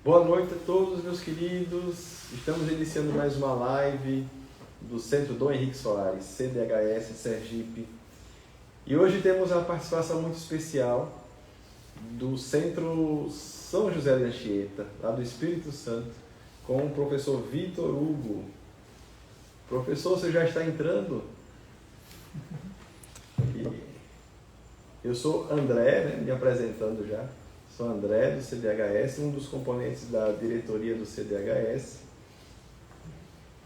Boa noite a todos, meus queridos. Estamos iniciando mais uma live do Centro Dom Henrique Soares, CDHS Sergipe. E hoje temos uma participação muito especial do Centro São José de Anchieta, lá do Espírito Santo, com o professor Vitor Hugo. Professor, você já está entrando? Eu sou André, né, me apresentando já. Sou André, do CDHS, um dos componentes da diretoria do CDHS.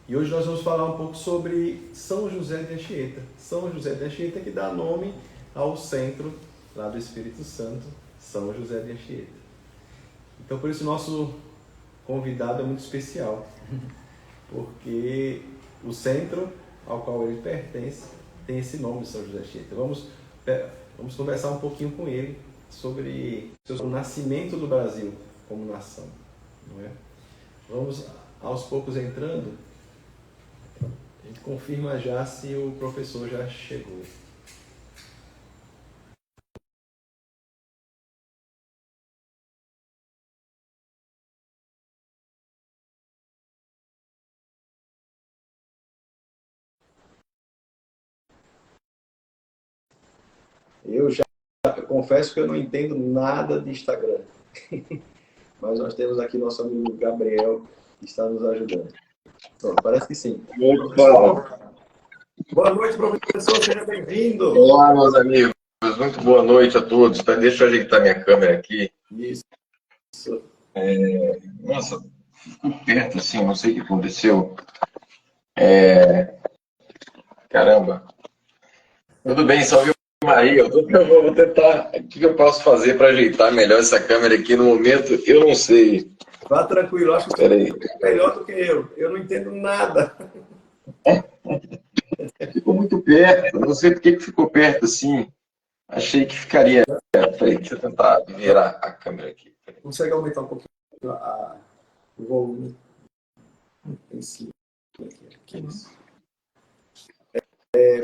E hoje nós vamos falar um pouco sobre São José de Anchieta. São José de Anchieta que dá nome ao centro lá do Espírito Santo, São José de Anchieta. Então, por isso, nosso convidado é muito especial, porque o centro ao qual ele pertence tem esse nome, São José de Anchieta. Vamos conversar um pouquinho com ele sobre o nascimento do Brasil como nação, não é? Vamos aos poucos entrando. A gente confirma já se o professor já chegou. Eu confesso que eu não entendo nada de Instagram, mas nós temos aqui nosso amigo Gabriel que está nos ajudando. Pronto, parece que sim. Boa noite, professor, seja bem-vindo. Olá, meus amigos, muito boa noite a todos. Deixa eu ajeitar minha câmera aqui. Isso. Nossa, ficou perto assim, não sei o que aconteceu. Caramba. Tudo bem, salve Maria. Eu vou tentar. O que eu posso fazer para ajeitar melhor essa câmera aqui no momento? Eu não sei. Vá tranquilo, acho que você é melhor do que eu. Eu não entendo nada. Ficou muito perto, não sei por que ficou perto assim. Achei que ficaria. Peraí, deixa eu tentar virar a câmera aqui. Consegue aumentar um pouquinho o volume em cima?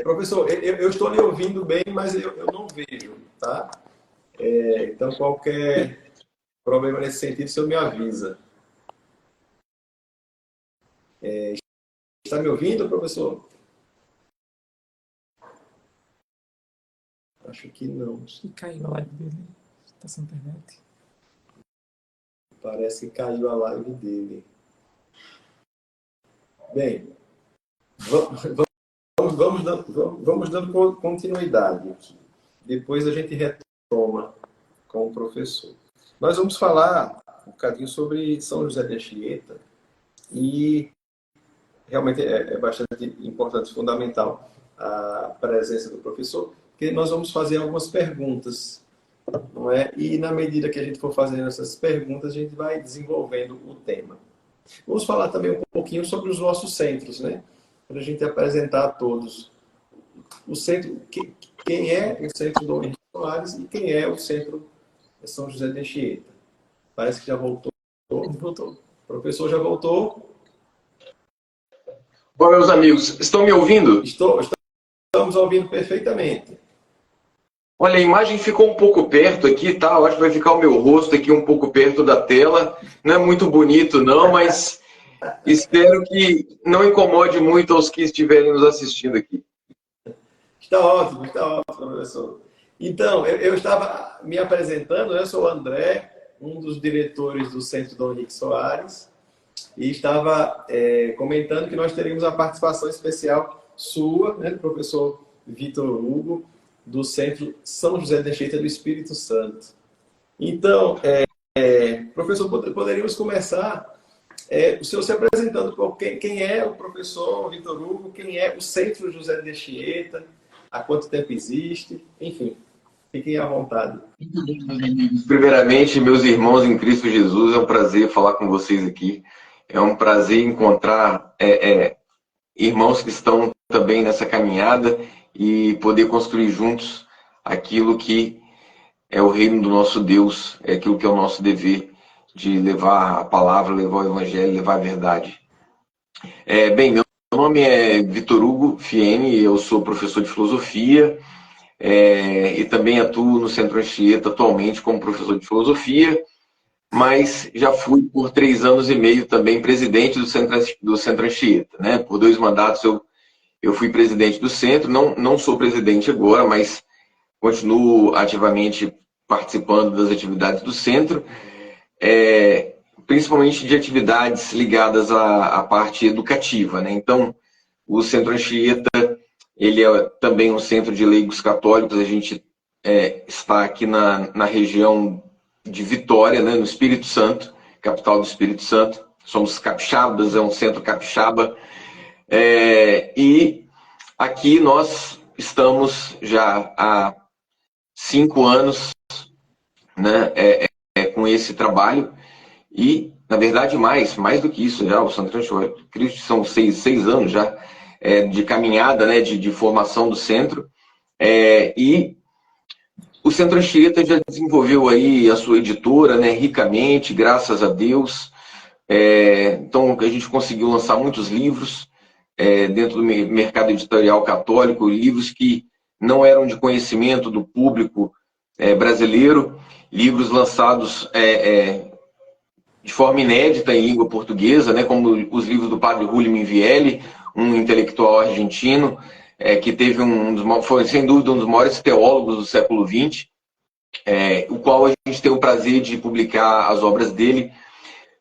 Professor, eu estou lhe ouvindo bem, mas eu não vejo, tá? Então, qualquer problema nesse sentido, o senhor me avisa. Está me ouvindo, professor? Acho que não. Acho que caiu a live dele. Está sem internet. Parece que caiu a live dele. Bem, vamos dando continuidade aqui. Depois a gente retoma com o professor. Nós vamos falar um bocadinho sobre São José de Anchieta e realmente é bastante importante, fundamental a presença do professor, porque nós vamos fazer algumas perguntas, não é? E na medida que a gente for fazendo essas perguntas, a gente vai desenvolvendo o tema. Vamos falar também um pouquinho sobre os nossos centros, né? Para a gente apresentar a todos o centro, quem é o Centro Dom Henrique Soares e quem é o Centro São José de Anchieta. Parece que já voltou. O professor já voltou. Bom, meus amigos, estão me ouvindo? Estamos ouvindo perfeitamente. Olha, a imagem ficou um pouco perto aqui, tá? Eu acho que vai ficar o meu rosto aqui um pouco perto da tela. Não é muito bonito, não, mas espero que não incomode muito aos que estiverem nos assistindo aqui. Está ótimo, professor. Então, eu estava me apresentando, eu sou o André, um dos diretores do Centro Dom Henrique Soares, e estava comentando que nós teríamos a participação especial sua, né, do professor Vitor Hugo, do Centro São José de Anchieta do Espírito Santo. Então, professor, poderíamos começar o senhor se apresentando por quem é o professor Vitor Hugo, quem é o Centro José de Anchieta, há quanto tempo existe, enfim, fiquem à vontade. Primeiramente, meus irmãos em Cristo Jesus, é um prazer falar com vocês aqui. É um prazer encontrar irmãos que estão também nessa caminhada e poder construir juntos aquilo que é o reino do nosso Deus, é aquilo que é o nosso dever de levar a palavra, levar o evangelho, levar a verdade. Bem, meu nome é Vitor Hugo Fiene, eu sou professor de filosofia e também atuo no Centro Anchieta atualmente como professor de filosofia. mas já fui por 3 anos e meio também presidente do Centro Anchieta, né? Por 2 mandatos eu fui presidente do centro, não sou presidente agora, mas continuo ativamente participando das atividades do centro, principalmente de atividades ligadas à parte educativa, né? Então, o Centro Anchieta, ele é também um centro de leigos católicos. A gente está aqui na região de Vitória, né, no Espírito Santo, capital do Espírito Santo. Somos capixabas, é um centro capixaba. E aqui nós estamos já há 5 anos, né, com esse trabalho. E, na verdade, mais do que isso já, o Santo Cristo são 6 anos já de caminhada, né, de formação do centro. E o Centro Anchieta já desenvolveu aí a sua editora, né, ricamente, graças a Deus. Então, a gente conseguiu lançar muitos livros dentro do mercado editorial católico, livros que não eram de conhecimento do público brasileiro, livros lançados de forma inédita em língua portuguesa, né, como os livros do padre Júlio Minvielli, um intelectual argentino, que teve foi sem dúvida um dos maiores teólogos do século XX, o qual a gente tem o prazer de publicar as obras dele,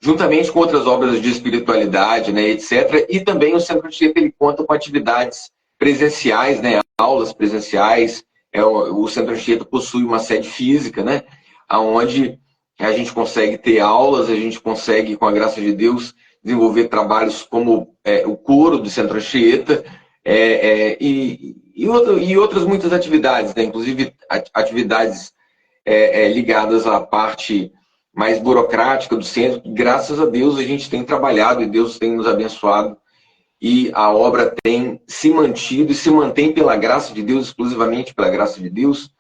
juntamente com outras obras de espiritualidade, né, etc. E também o Centro Anchieta, ele conta com atividades presenciais, né, aulas presenciais. O Centro Anchieta possui uma sede física, né, onde a gente consegue ter aulas, a gente consegue, com a graça de Deus, desenvolver trabalhos como o coro do Centro Anchieta, e outras muitas atividades, né? Inclusive atividades ligadas à parte mais burocrática do centro. Graças a Deus a gente tem trabalhado e Deus tem nos abençoado, e a obra tem se mantido e se mantém pela graça de Deus, exclusivamente pela graça de Deus.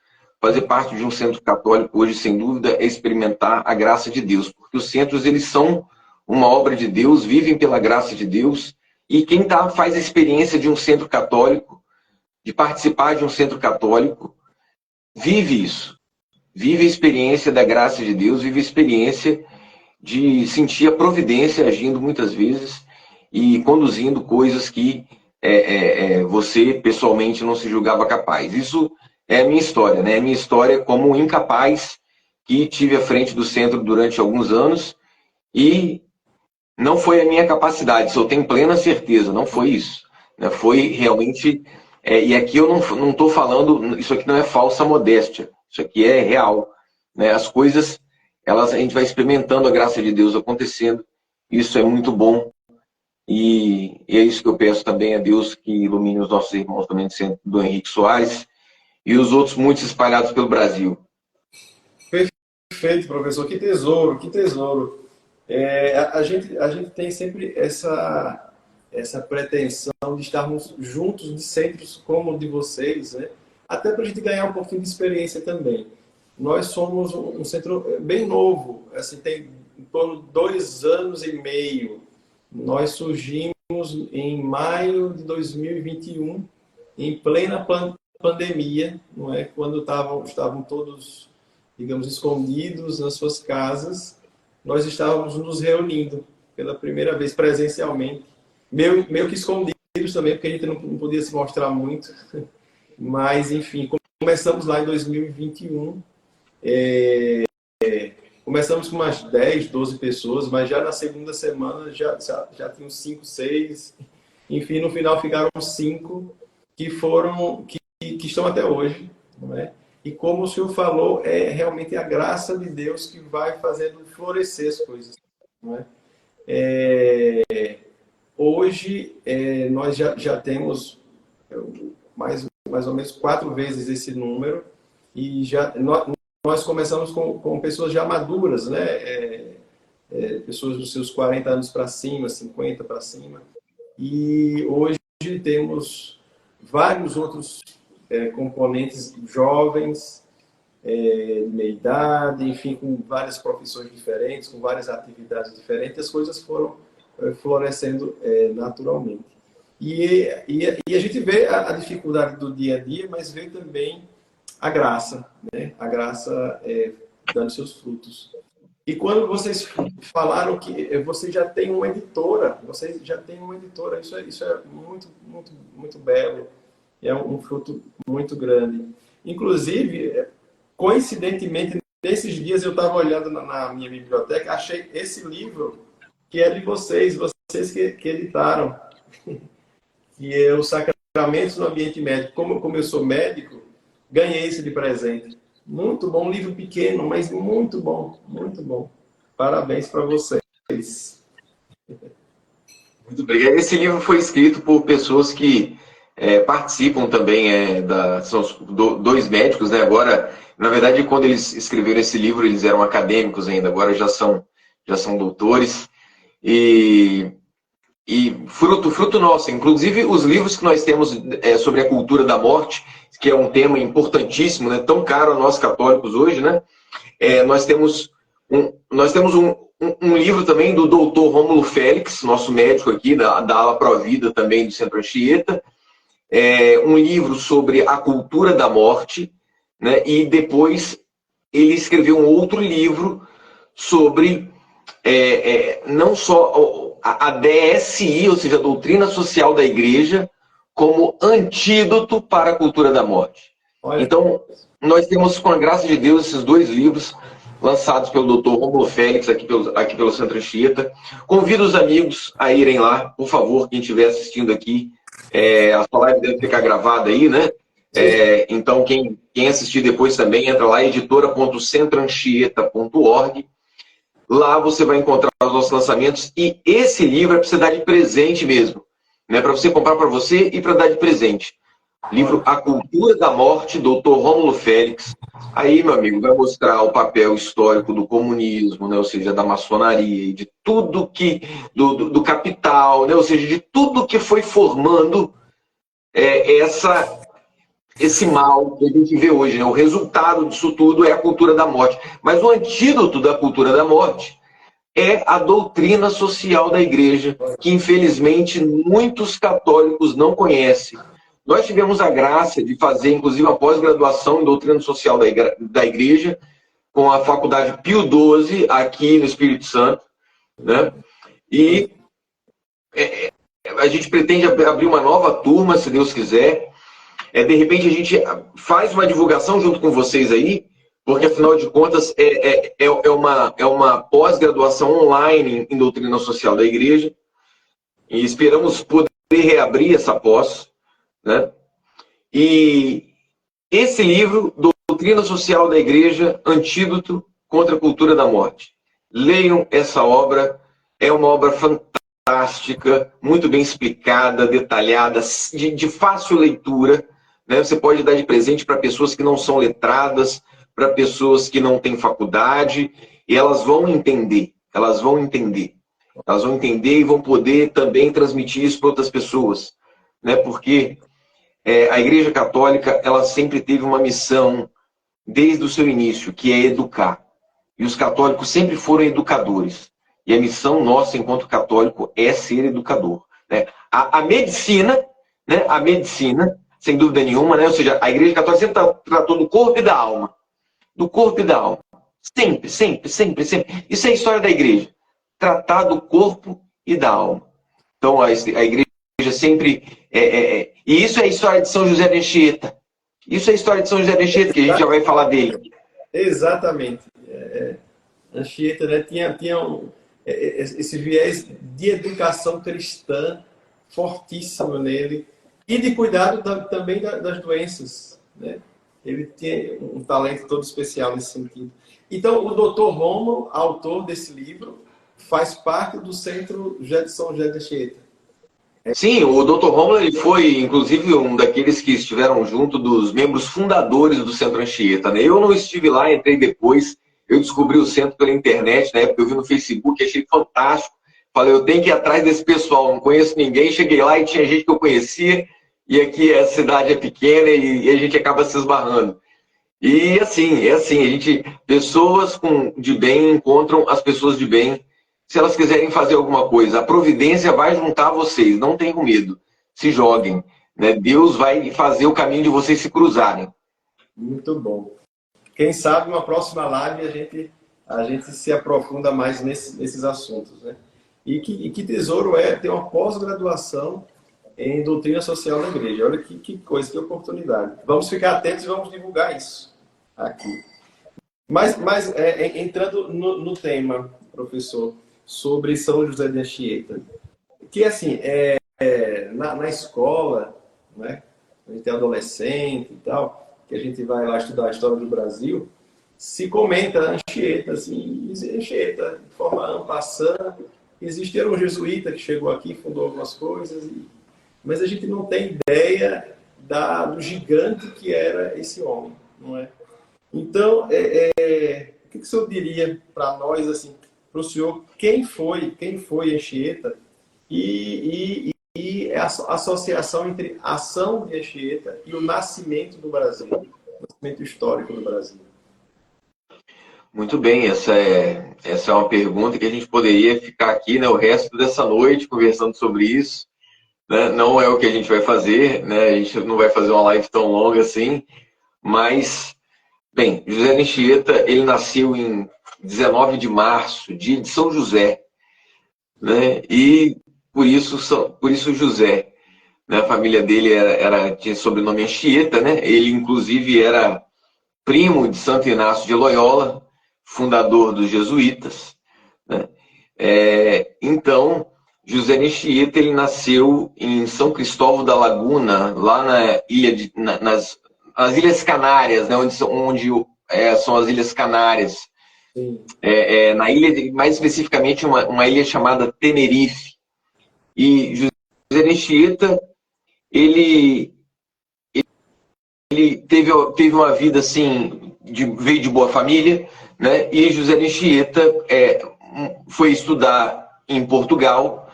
Fazer parte de um centro católico hoje, sem dúvida, é experimentar a graça de Deus, porque os centros, eles são uma obra de Deus, vivem pela graça de Deus, e quem faz a experiência de um centro católico, de participar de um centro católico, vive isso, vive a experiência da graça de Deus, vive a experiência de sentir a providência agindo muitas vezes e conduzindo coisas que você pessoalmente não se julgava capaz. Isso é a minha história, né? A minha história como incapaz, que tive à frente do centro durante alguns anos, e não foi a minha capacidade, isso eu tenho plena certeza, não foi isso, né? Foi realmente, e aqui eu não estou falando, isso aqui não é falsa modéstia, isso aqui é real, né? As coisas, a gente vai experimentando a graça de Deus acontecendo, isso é muito bom, e é isso que eu peço também a Deus, que ilumine os nossos irmãos também do centro do Henrique Soares, e os outros muitos espalhados pelo Brasil. Perfeito, professor. Que tesouro, que tesouro. A gente tem sempre essa pretensão de estarmos juntos de centros como o de vocês, né? Até para a gente ganhar um pouquinho de experiência também. Nós somos um centro bem novo, assim, tem em torno de 2 anos e meio. Nós surgimos em maio de 2021, em plena pandemia, não é? Quando estavam todos, digamos, escondidos nas suas casas, nós estávamos nos reunindo pela primeira vez presencialmente, meio que escondidos também, porque a gente não podia se mostrar muito, mas enfim, começamos lá em 2021, começamos com umas 10, 12 pessoas, mas já na segunda semana já tinham 5, 6, enfim, no final ficaram 5 que estão até hoje, não é? E como o senhor falou, é realmente a graça de Deus que vai fazendo florescer as coisas, não é? Hoje nós já temos mais ou menos 4 vezes esse número, e nós começamos com pessoas já maduras, né? Pessoas dos seus 40 anos para cima, 50 para cima, e hoje temos vários outros componentes jovens, de meia idade, enfim, com várias profissões diferentes, com várias atividades diferentes. As coisas foram florescendo naturalmente. E a gente vê a dificuldade do dia a dia, mas vê também a graça, né? A graça dando seus frutos. E quando vocês falaram que você já tem uma editora, isso é muito, muito, muito belo. É um fruto muito grande. Inclusive, coincidentemente, nesses dias eu estava olhando na minha biblioteca, achei esse livro que é de vocês que editaram, que é o Sacramentos no Ambiente Médico. Como eu sou médico, ganhei esse de presente. Muito bom, um livro pequeno, mas muito bom, muito bom. Parabéns para vocês. Muito obrigado. Esse livro foi escrito por pessoas que participam também, são dois médicos, né? Agora, na verdade, quando eles escreveram esse livro, eles eram acadêmicos ainda, agora já são doutores. E fruto nosso. Inclusive, os livros que nós temos sobre a cultura da morte, que é um tema importantíssimo, né? Tão caro a nós católicos hoje, né? Nós temos um livro também do doutor Rômulo Félix, nosso médico aqui, da ala Provida também do Centro Anchieta, um livro sobre a cultura da morte, né? E depois ele escreveu um outro livro sobre não só a DSI, ou seja, a doutrina social da igreja, como antídoto para a cultura da morte. Então, nós temos, com a graça de Deus, esses dois livros lançados pelo Dr. Rômulo Félix, aqui pelo Centro Anchieta. Convido os amigos a irem lá, por favor, quem estiver assistindo aqui. A sua live deve ficar gravada aí, né? Então, quem assistir depois também, entra lá, editora.centroanchieta.org. Lá você vai encontrar os nossos lançamentos. E esse livro é para você dar de presente mesmo. Né? Para você comprar para você e para dar de presente. Livro A Cultura da Morte, Dr. Rômulo Félix. Aí, meu amigo, vai mostrar o papel histórico do comunismo, né? Ou seja, da maçonaria, de tudo que... do capital, né? Ou seja, de tudo que foi formando esse mal que a gente vê hoje. Né? O resultado disso tudo é a cultura da morte. Mas o antídoto da cultura da morte é a doutrina social da igreja, que infelizmente muitos católicos não conhecem. Nós tivemos a graça de fazer, inclusive, uma pós-graduação em doutrina social da igreja, com a Faculdade Pio XII, aqui no Espírito Santo. Né? E a gente pretende abrir uma nova turma, se Deus quiser. De repente, a gente faz uma divulgação junto com vocês aí, porque, afinal de contas, é uma pós-graduação online em doutrina social da igreja. E esperamos poder reabrir essa pós. Né? E esse livro, Doutrina Social da Igreja, Antídoto contra a Cultura da Morte. Leiam essa obra, é uma obra fantástica, muito bem explicada, detalhada, de fácil leitura. Né? Você pode dar de presente para pessoas que não são letradas, para pessoas que não têm faculdade, e elas vão entender, elas vão entender e vão poder também transmitir isso para outras pessoas. Né? Porque a Igreja Católica, ela sempre teve uma missão, desde o seu início, que é educar. E os católicos sempre foram educadores. E a missão nossa, enquanto católico, é ser educador. Né? A medicina, né? A medicina, sem dúvida nenhuma, né? Ou seja, a Igreja Católica sempre tratou do corpo e da alma. Do corpo e da alma. Sempre, sempre, sempre, sempre. Isso é a história da Igreja. Tratar do corpo e da alma. Então, a Igreja sempre... e isso é a história de São José de Anchieta. Isso é a história de São José de Anchieta, que a gente já vai falar dele. Exatamente. Anchieta, né, tinha esse viés de educação cristã fortíssimo nele e de cuidado também das doenças. Né? Ele tinha um talento todo especial nesse sentido. Então, o Dr. Rômulo, autor desse livro, faz parte do Centro de São José de Anchieta. Sim, o Dr. Rômulo ele foi, inclusive, um daqueles que estiveram junto dos membros fundadores do Centro Anchieta. Né? Eu não estive lá, entrei depois, eu descobri o centro pela internet, na época eu vi no Facebook, achei fantástico. Falei, eu tenho que ir atrás desse pessoal, não conheço ninguém. Cheguei lá e tinha gente que eu conhecia, e aqui a cidade é pequena e a gente acaba se esbarrando. E assim, pessoas de bem encontram as pessoas de bem. Se elas quiserem fazer alguma coisa, a providência vai juntar vocês, não tenham medo, se joguem. Né? Deus vai fazer o caminho de vocês se cruzarem. Muito bom. Quem sabe uma próxima live a gente se aprofunda mais nesses assuntos, né? E que tesouro é ter uma pós-graduação em doutrina social da igreja. Olha que coisa, que oportunidade. Vamos ficar atentos e vamos divulgar isso aqui. Mas entrando no tema, professor, sobre São José de Anchieta, que assim, na escola, né, a gente é adolescente e tal, que a gente vai lá estudar a história do Brasil, se comenta Anchieta, assim, Anchieta, de forma ampla, existe um jesuíta que chegou aqui, fundou algumas coisas, mas a gente não tem ideia do gigante que era esse homem, não é? Então, o que o senhor diria para nós, assim, para o senhor, quem foi Anchieta e a associação entre a ação de Anchieta e o nascimento do Brasil, o nascimento histórico do Brasil? Muito bem, essa é uma pergunta que a gente poderia ficar aqui, né, o resto dessa noite conversando sobre isso, né? Não é o que a gente vai fazer, né? A gente não vai fazer uma live tão longa assim, mas, bem, José de Anchieta, ele nasceu em 19 de março, dia de São José, né? E por isso José, né? A família dele tinha sobrenome Anchieta, né? Ele, inclusive, era primo de Santo Inácio de Loyola, fundador dos jesuítas, né? Então, José de Anchieta, ele nasceu em São Cristóvão da Laguna, lá na ilha nas Ilhas Canárias, né? onde são as Ilhas Canárias. Na ilha, mais especificamente, uma ilha chamada Tenerife. E José de Anchieta, ele teve uma vida assim, veio de boa família, né? E José de Anchieta foi estudar em Portugal,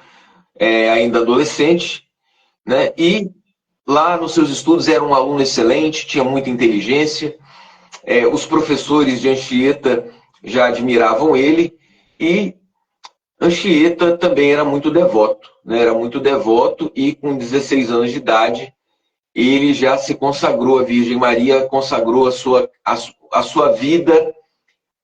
ainda adolescente, né? E lá nos seus estudos era um aluno excelente, tinha muita inteligência. Os professores de Anchieta já admiravam ele, e Anchieta também era muito devoto, né? Era muito devoto, e com 16 anos de idade ele já se consagrou à Virgem Maria, consagrou a sua vida,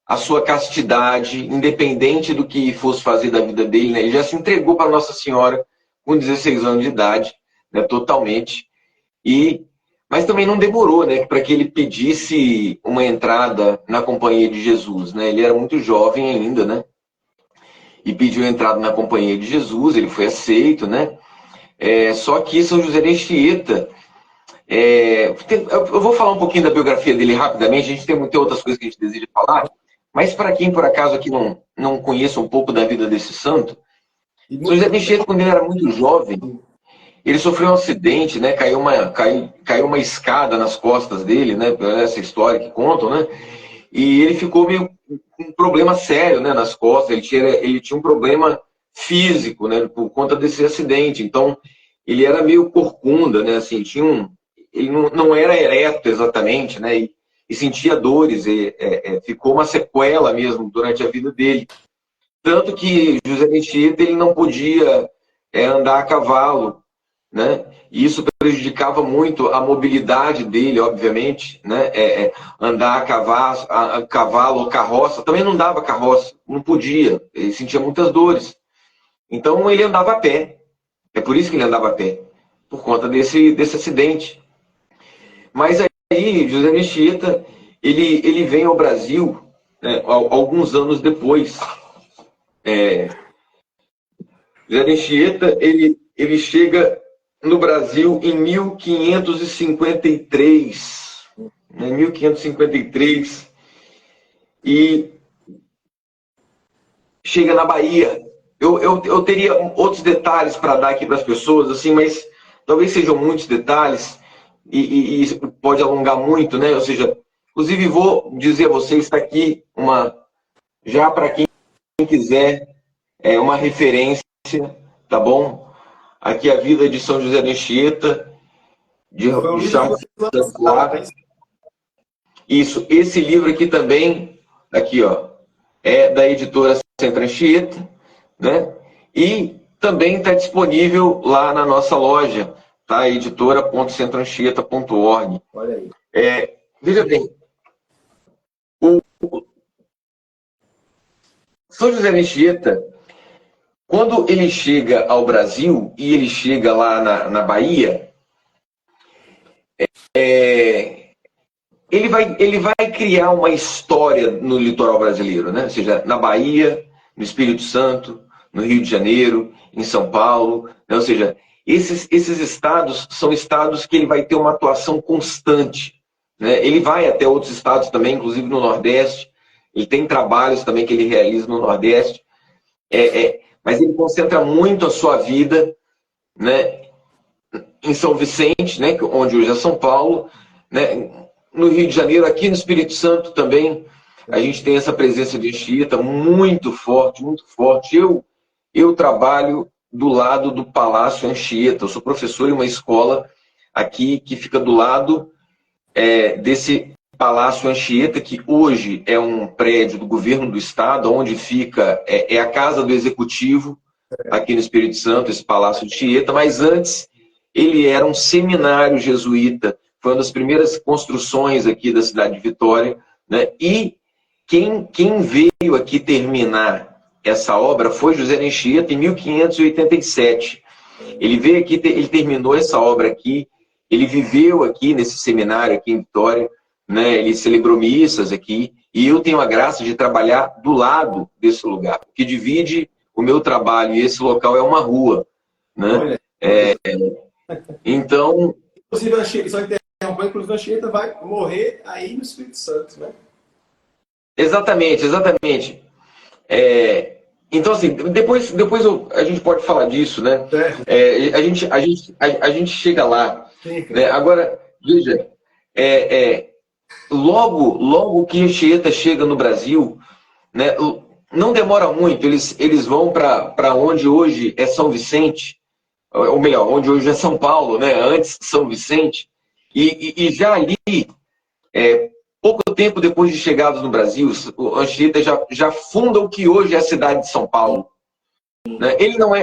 a sua castidade, independente do que fosse fazer da vida dele, né? Ele já se entregou para Nossa Senhora com 16 anos de idade, né? Totalmente. Mas também não demorou, né, para que ele pedisse uma entrada na Companhia de Jesus, né? Ele era muito jovem ainda, né? E pediu entrada na Companhia de Jesus, ele foi aceito, né? Só que São José de Anchieta, eu vou falar um pouquinho da biografia dele rapidamente, a gente tem outras coisas que a gente deseja falar, mas para quem por acaso aqui não conheça um pouco da vida desse santo, São José de Anchieta, quando ele era muito jovem, ele sofreu um acidente, né? Caiu uma escada nas costas dele, né? Essa história que contam, né? E ele ficou meio com um problema sério, né? Nas costas. Ele tinha um problema físico, né? Por conta desse acidente. Então, ele era meio corcunda, né? Assim, ele não era ereto exatamente, né? E sentia dores. Ficou uma sequela mesmo durante a vida dele. Tanto que José de Anchieta, ele não podia andar a cavalo, né? E isso prejudicava muito a mobilidade dele, obviamente, né? Andar a cavalo ou carroça, também não dava carroça, não podia, ele sentia muitas dores. Então ele andava a pé, é por isso que ele andava a pé, por conta desse acidente. Mas aí, José de Anchieta, ele vem ao Brasil, né, alguns anos depois. José de Anchieta, ele chega no Brasil em 1553, né, 1553, e chega na Bahia. Eu teria outros detalhes para dar aqui para as pessoas, assim, mas talvez sejam muitos detalhes e pode alongar muito, né? Ou seja, inclusive vou dizer a vocês, está aqui já para quem quiser, uma referência, tá bom? Aqui a vida de São José de Anchieta, de Charles Claro. Isso, esse livro aqui também, aqui ó, é da editora Centro Anchieta, né? E também está disponível lá na nossa loja, tá? editora.centroanchieta.org. Olha aí. Veja bem, São José de Anchieta, quando ele chega ao Brasil e ele chega lá na Bahia, ele vai criar uma história no litoral brasileiro, né? Ou seja, na Bahia, no Espírito Santo, no Rio de Janeiro, em São Paulo, né? Ou seja, esses estados são estados que ele vai ter uma atuação constante, né? Ele vai até outros estados também, inclusive no Nordeste, ele tem trabalhos também que ele realiza no Nordeste, mas ele concentra muito a sua vida, né, em São Vicente, né, onde hoje é São Paulo, né, no Rio de Janeiro, aqui no Espírito Santo também, a gente tem essa presença de Anchieta muito forte, muito forte. Eu trabalho do lado do Palácio Anchieta, eu sou professor em uma escola aqui que fica do lado desse Palácio Anchieta, que hoje é um prédio do governo do estado, onde fica, a casa do executivo, aqui no Espírito Santo, esse Palácio Anchieta, mas antes ele era um seminário jesuíta, foi uma das primeiras construções aqui da cidade de Vitória, né? E quem veio aqui terminar essa obra foi José de Anchieta em 1587. Ele veio aqui, ele terminou essa obra aqui, ele viveu aqui nesse seminário aqui em Vitória, né? Ele celebrou missas aqui, e eu tenho a graça de trabalhar do lado desse lugar. O que divide o meu trabalho e esse local é uma rua, né? Então... Inclusive, a Anchieta vai morrer aí no Espírito Santo, né? Exatamente, exatamente. Então, assim, depois a gente pode falar disso, né? A gente chega lá. Né? Agora, veja, logo que Anchieta chega no Brasil, né, não demora muito, eles vão para onde hoje é São Vicente, ou melhor, onde hoje é São Paulo, né? Antes São Vicente, e já ali, pouco tempo depois de chegados no Brasil, o Anchieta já funda o que hoje é a cidade de São Paulo. Né? Ele não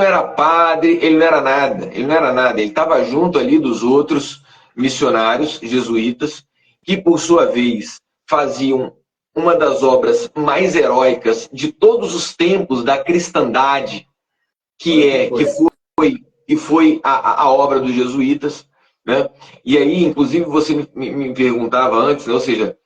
era padre, ele não era nada, ele estava junto ali dos outros missionários jesuítas, que por sua vez faziam uma das obras mais heróicas de todos os tempos da cristandade, que foi a obra dos jesuítas, né? E aí, inclusive, você me perguntava antes, né? Ou seja,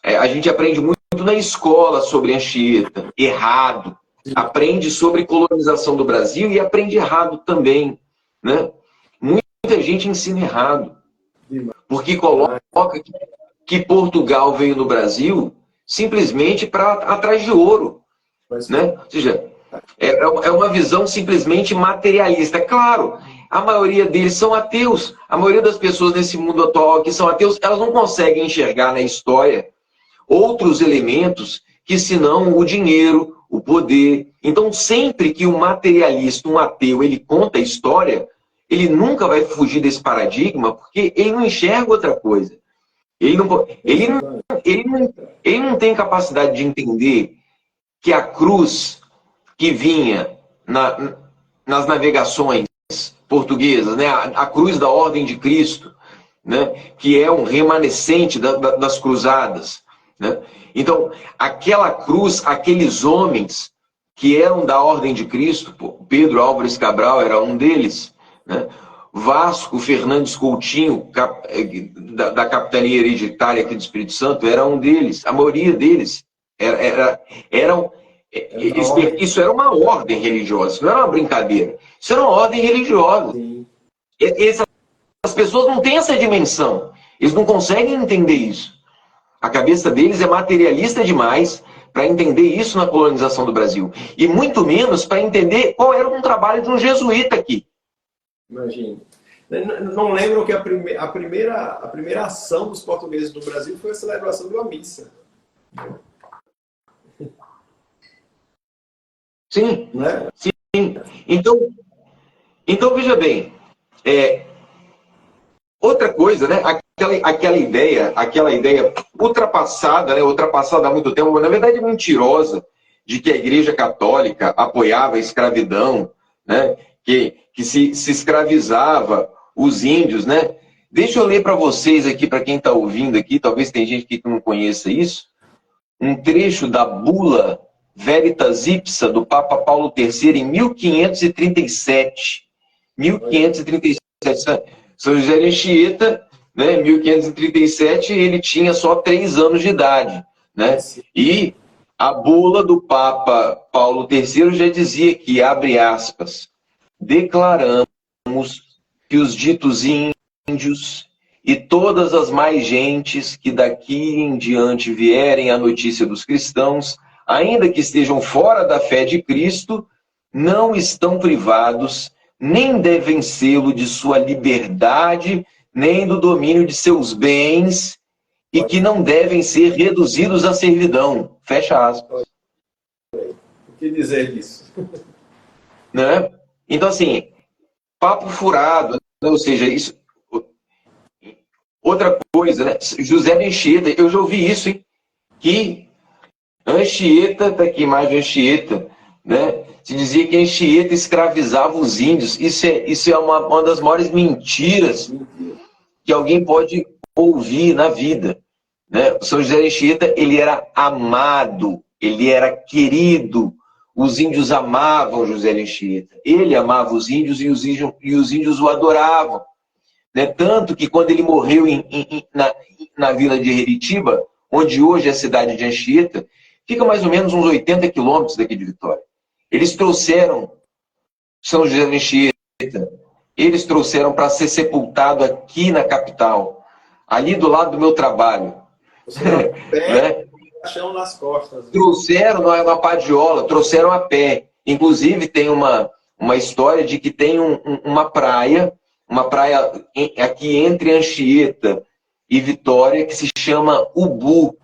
a gente aprende muito na escola sobre Anchieta, errado, aprende sobre colonização do Brasil e aprende errado também, né? Muita gente ensina errado, porque coloca que Portugal veio no Brasil simplesmente atrás de ouro, né? Ou seja, é uma visão simplesmente materialista. É claro, a maioria deles são ateus. A maioria das pessoas nesse mundo atual que são ateus, elas não conseguem enxergar na história outros elementos que senão o dinheiro, o poder. Então, sempre que um materialista, um ateu, ele conta a história, ele nunca vai fugir desse paradigma, porque ele não enxerga outra coisa. Ele não tem capacidade de entender que a cruz que vinha nas navegações portuguesas, né? A cruz da Ordem de Cristo, né? Que é um remanescente das cruzadas. Né? Então, aquela cruz, aqueles homens que eram da Ordem de Cristo, Pedro Álvares Cabral era um deles, né? Vasco Fernandes Coutinho, da capitania hereditária aqui do Espírito Santo, era um deles. A maioria deles eram... Isso era uma ordem religiosa, isso não era uma brincadeira. Isso era uma ordem religiosa. As pessoas não têm essa dimensão. Eles não conseguem entender isso. A cabeça deles é materialista demais para entender isso na colonização do Brasil. E muito menos para entender qual era um trabalho de um jesuíta aqui. Imagina. Não lembro que a primeira ação dos portugueses no Brasil foi a celebração de uma missa. Sim, né? Sim. Então veja bem, outra coisa, né? Aquela ideia ultrapassada, né? Ultrapassada há muito tempo, na verdade mentirosa, de que a Igreja Católica apoiava a escravidão, né? Que se escravizava os índios, né? Deixa eu ler para vocês aqui, para quem está ouvindo aqui, talvez tem gente que não conheça isso, um trecho da bula Veritas Ipsa, do Papa Paulo III, em 1537. 1537. São José de Anchieta, né, em 1537, ele tinha só 3 anos de idade, né? E a bula do Papa Paulo III já dizia que, abre aspas, declaramos que os ditos índios e todas as mais gentes que daqui em diante vierem à notícia dos cristãos, ainda que estejam fora da fé de Cristo, não estão privados, nem devem sê-lo de sua liberdade, nem do domínio de seus bens, e que não devem ser reduzidos à servidão. Fecha aspas. O que dizer disso? Né? Então, assim, papo furado, né? Ou seja, isso. Outra coisa, né? José de Anchieta, eu já ouvi isso, hein? Que Anchieta, tá aqui mais de Anchieta, né? Se dizia que Anchieta escravizava os índios. Isso é uma das maiores mentiras que alguém pode ouvir na vida, né? O São José de Anchieta, ele era amado, ele era querido. Os índios amavam José de Anchieta. Ele amava os índios e os índios o adoravam. Né? Tanto que quando ele morreu na vila de Heritiba, onde hoje é a cidade de Anchieta, fica mais ou menos uns 80 quilômetros daqui de Vitória. Eles trouxeram São José de Anchieta, eles trouxeram para ser sepultado aqui na capital, ali do lado do meu trabalho. Né? Chão nas costas. Trouxeram na padiola, trouxeram a pé. Inclusive tem uma história de que tem uma praia aqui entre Anchieta e Vitória, que se chama Ubu.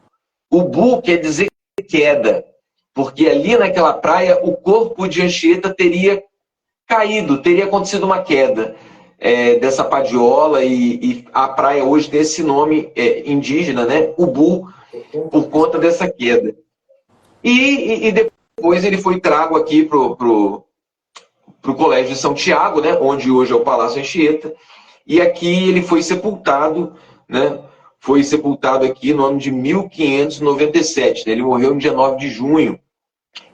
Ubu quer dizer queda, porque ali naquela praia o corpo de Anchieta teria caído, teria acontecido uma queda dessa padiola, e a praia hoje tem esse nome indígena, né? Ubu, por conta dessa queda. E depois ele foi trago aqui pro Colégio de São Tiago, né, onde hoje é o Palácio Anchieta, e aqui ele foi sepultado, né, foi sepultado aqui no ano de 1597, né, ele morreu no dia 9 de junho,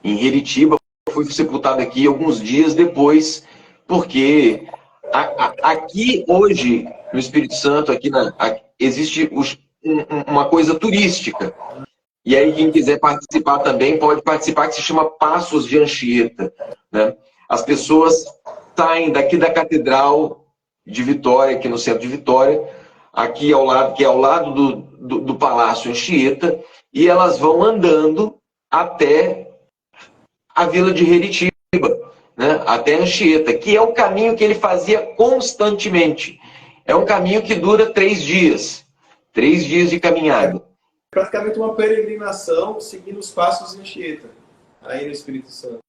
em Heritiba, foi sepultado aqui alguns dias depois, porque aqui hoje, no Espírito Santo, existe uma coisa turística, e aí quem quiser participar também pode participar, que se chama Passos de Anchieta, né? As pessoas saem daqui da Catedral de Vitória, aqui no centro de Vitória, aqui ao lado, que é ao lado do Palácio Anchieta, e elas vão andando até a vila de Heritiba, né? Até Anchieta, que é o caminho que ele fazia constantemente. É um caminho que dura 3 dias. 3 dias de caminhada. Praticamente uma peregrinação seguindo os passos de Anchieta, aí no Espírito Santo.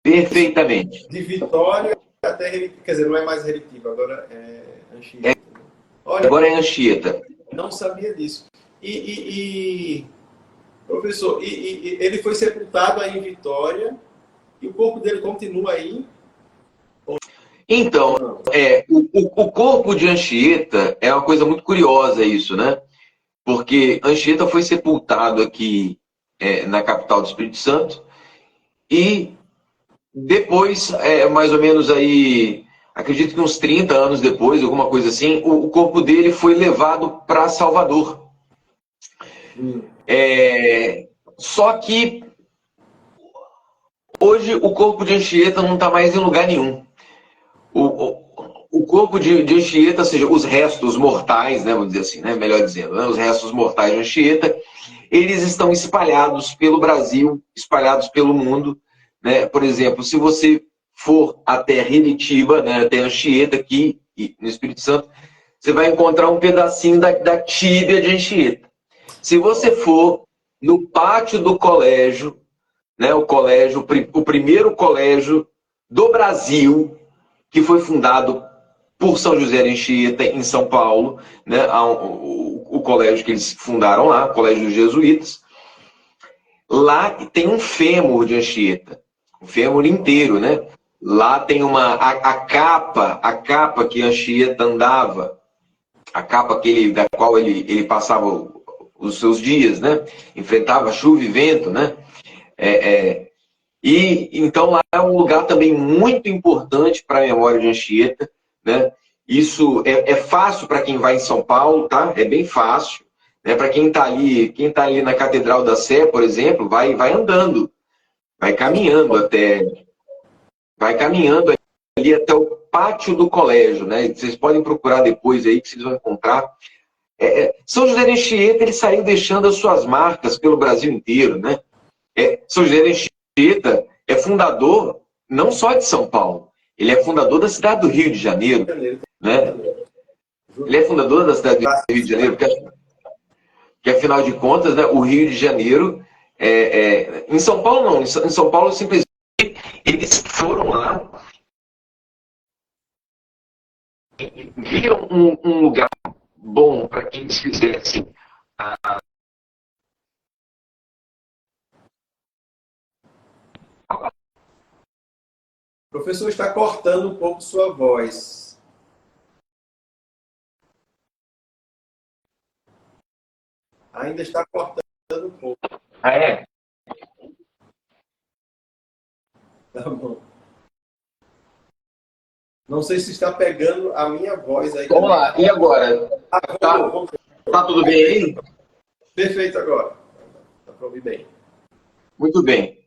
Perfeitamente. De Vitória até Heritiba, quer dizer, não é mais Heritiba, agora é Anchieta. Olha, agora é Anchieta. Não sabia disso. Professor, ele foi sepultado aí em Vitória e o corpo dele continua aí? Então, o corpo de Anchieta é uma coisa muito curiosa isso, né? Porque Anchieta foi sepultado aqui na capital do Espírito Santo e depois, mais ou menos aí, acredito que uns 30 anos depois, alguma coisa assim, o corpo dele foi levado para Salvador. Só que hoje o corpo de Anchieta não está mais em lugar nenhum. O corpo de Anchieta, ou seja, os restos mortais, né, vamos dizer assim, né, melhor dizendo, né, os restos mortais de Anchieta, eles estão espalhados pelo Brasil, espalhados pelo mundo. Né? Por exemplo, se você for até Heritiba, né, até Anchieta, aqui no Espírito Santo, você vai encontrar um pedacinho da tíbia de Anchieta. Se você for no pátio do colégio, né, o primeiro colégio do Brasil, que foi fundado por São José de Anchieta, em São Paulo, né, o colégio que eles fundaram lá, o Colégio dos Jesuítas, lá tem um fêmur de Anchieta, o fêmur inteiro, né? Lá tem a capa que Anchieta andava, a capa da qual ele passava os seus dias, né? Enfrentava chuva e vento, né? E então lá é um lugar também muito importante para a memória de Anchieta, né? Isso é fácil para quem vai em São Paulo, tá? É bem fácil, né? Para quem tá ali na Catedral da Sé, por exemplo, vai andando, vai caminhando ali até o pátio do colégio, né? Vocês podem procurar depois aí que vocês vão encontrar. São José de Anchieta, ele saiu deixando as suas marcas pelo Brasil inteiro, né? São José de Anchieta é fundador não só de São Paulo, ele é fundador da cidade do Rio de Janeiro, né? Ele é fundador da cidade do Rio de Janeiro, porque afinal de contas, né, o Rio de Janeiro, em São Paulo não, em São Paulo simplesmente eles foram lá e viram um lugar bom para que eles fizessem O professor está cortando um pouco sua voz. Ainda está cortando um pouco. Ah, é? Tá bom. Não sei se está pegando a minha voz aí. Vamos lá, e agora? Vamos. Tá tudo bem aí? Perfeito agora. Dá para ouvir bem. Muito bem.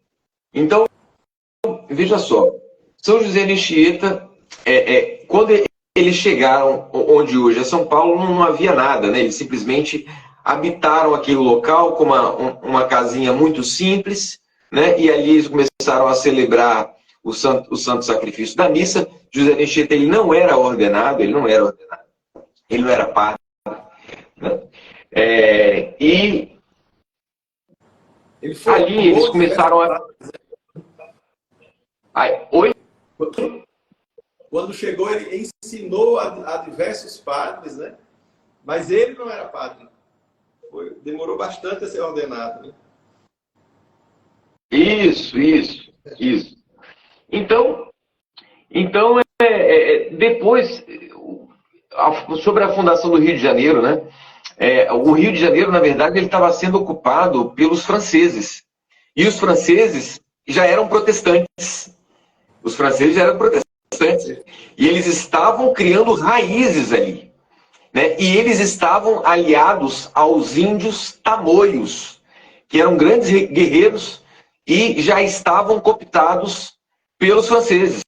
Então, veja só. São José de Anchieta, quando eles chegaram onde hoje é São Paulo, não havia nada, né? Eles simplesmente habitaram aquele local com uma casinha muito simples, né? E ali eles começaram a celebrar o santo sacrifício da missa. José de Anchieta, ele não era ordenado, ele não era padre, né? E ali eles começaram a... Oi? Quando chegou, ele ensinou a diversos padres, né? Mas ele não era padre. Demorou bastante a ser ordenado, né? Isso. Então depois, sobre a fundação do Rio de Janeiro, né? O Rio de Janeiro, na verdade, ele estava sendo ocupado pelos franceses. E os franceses já eram protestantes. E eles estavam criando raízes ali, né? E eles estavam aliados aos índios tamoios, que eram grandes guerreiros e já estavam cooptados pelos franceses,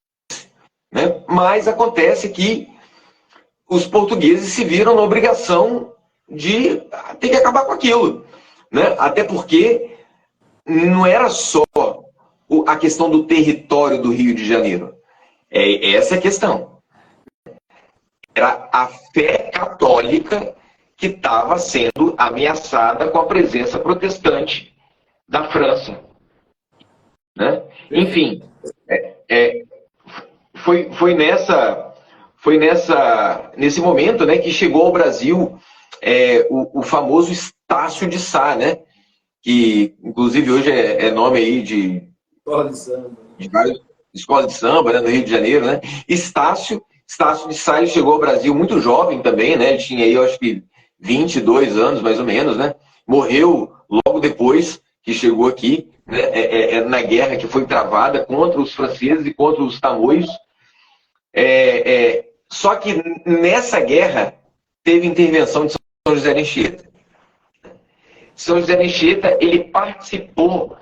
né? Mas acontece que os portugueses se viram na obrigação de ter que acabar com aquilo, né? Até porque não era só a questão do território do Rio de Janeiro. Essa é a questão. Era a fé católica que estava sendo ameaçada com a presença protestante da França, né? Enfim, foi nesse momento, né, que chegou ao Brasil o famoso Estácio de Sá, né? Que inclusive hoje é nome aí de várias escolas de samba, né, no Rio de Janeiro, né? Estácio de Sá, ele chegou ao Brasil muito jovem também, né? Ele tinha aí, eu acho que 22 anos, mais ou menos, né? Morreu logo depois que chegou aqui, né? Na guerra que foi travada contra os franceses e contra os tamoios. Só que nessa guerra teve intervenção de São José de Anchieta. São José de Anchieta, ele participou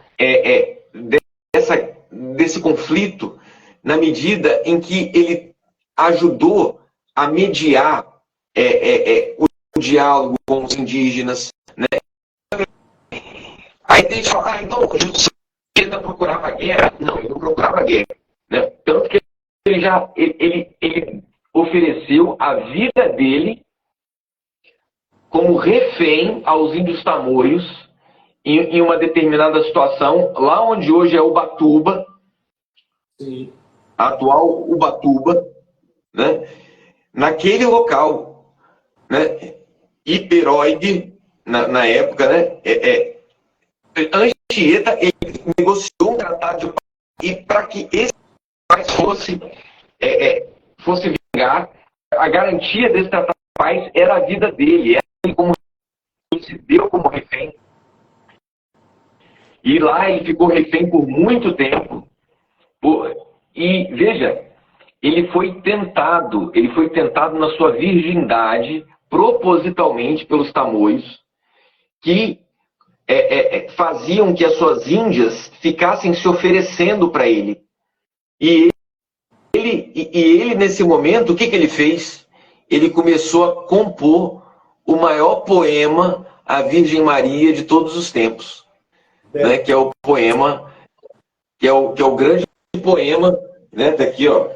desse conflito na medida em que ele ajudou a mediar o diálogo com os indígenas, né? Aí tem gente fala, então o José de Anchieta procurava guerra? Não, ele não procurava guerra, né? Tanto que ele ofereceu a vida dele como refém aos índios tamoios em uma determinada situação, lá onde hoje é Ubatuba, Sim. Atual Ubatuba, né? Naquele local, né? Iperoide, na época, né? Anchieta, ele negociou um tratado de paz, e para que esse paz fosse vingar, a garantia desse tratado de paz era a vida dele, era ele como se deu como refém. E lá ele ficou refém por muito tempo. E veja, ele foi tentado na sua virgindade, propositalmente pelos tamoios, que faziam que as suas índias ficassem se oferecendo para ele. E ele, nesse momento, o que ele fez? Ele começou a compor o maior poema à Virgem Maria de todos os tempos. Né? Que é o poema, que é o grande poema, né? Tá aqui, ó.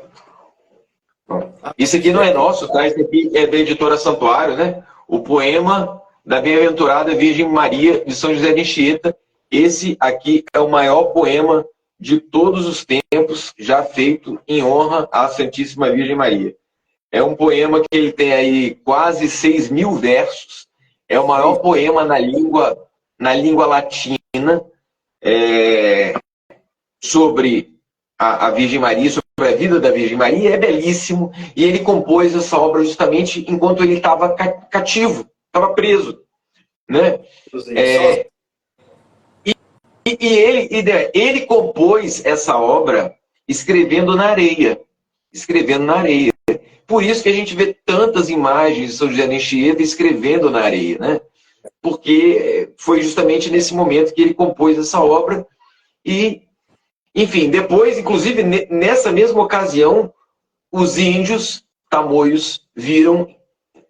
Isso aqui não é nosso, tá? Isso aqui é da editora Santuário, né? O poema da Bem-aventurada Virgem Maria de São José de Anchieta. Esse aqui é o maior poema de todos os tempos já feito em honra à Santíssima Virgem Maria. É um poema que ele tem aí quase 6.000 versos. É o maior poema na língua latina sobre a Virgem Maria, sobre a vida da Virgem Maria. É belíssimo. E ele compôs essa obra justamente enquanto ele estava cativo, estava preso. Né? Ele compôs essa obra escrevendo na areia. Escrevendo na areia. Por isso que a gente vê tantas imagens de São José de Anchieta escrevendo na areia, né? Porque foi justamente nesse momento que ele compôs essa obra. E, enfim, depois, inclusive, nessa mesma ocasião, os índios tamoios viram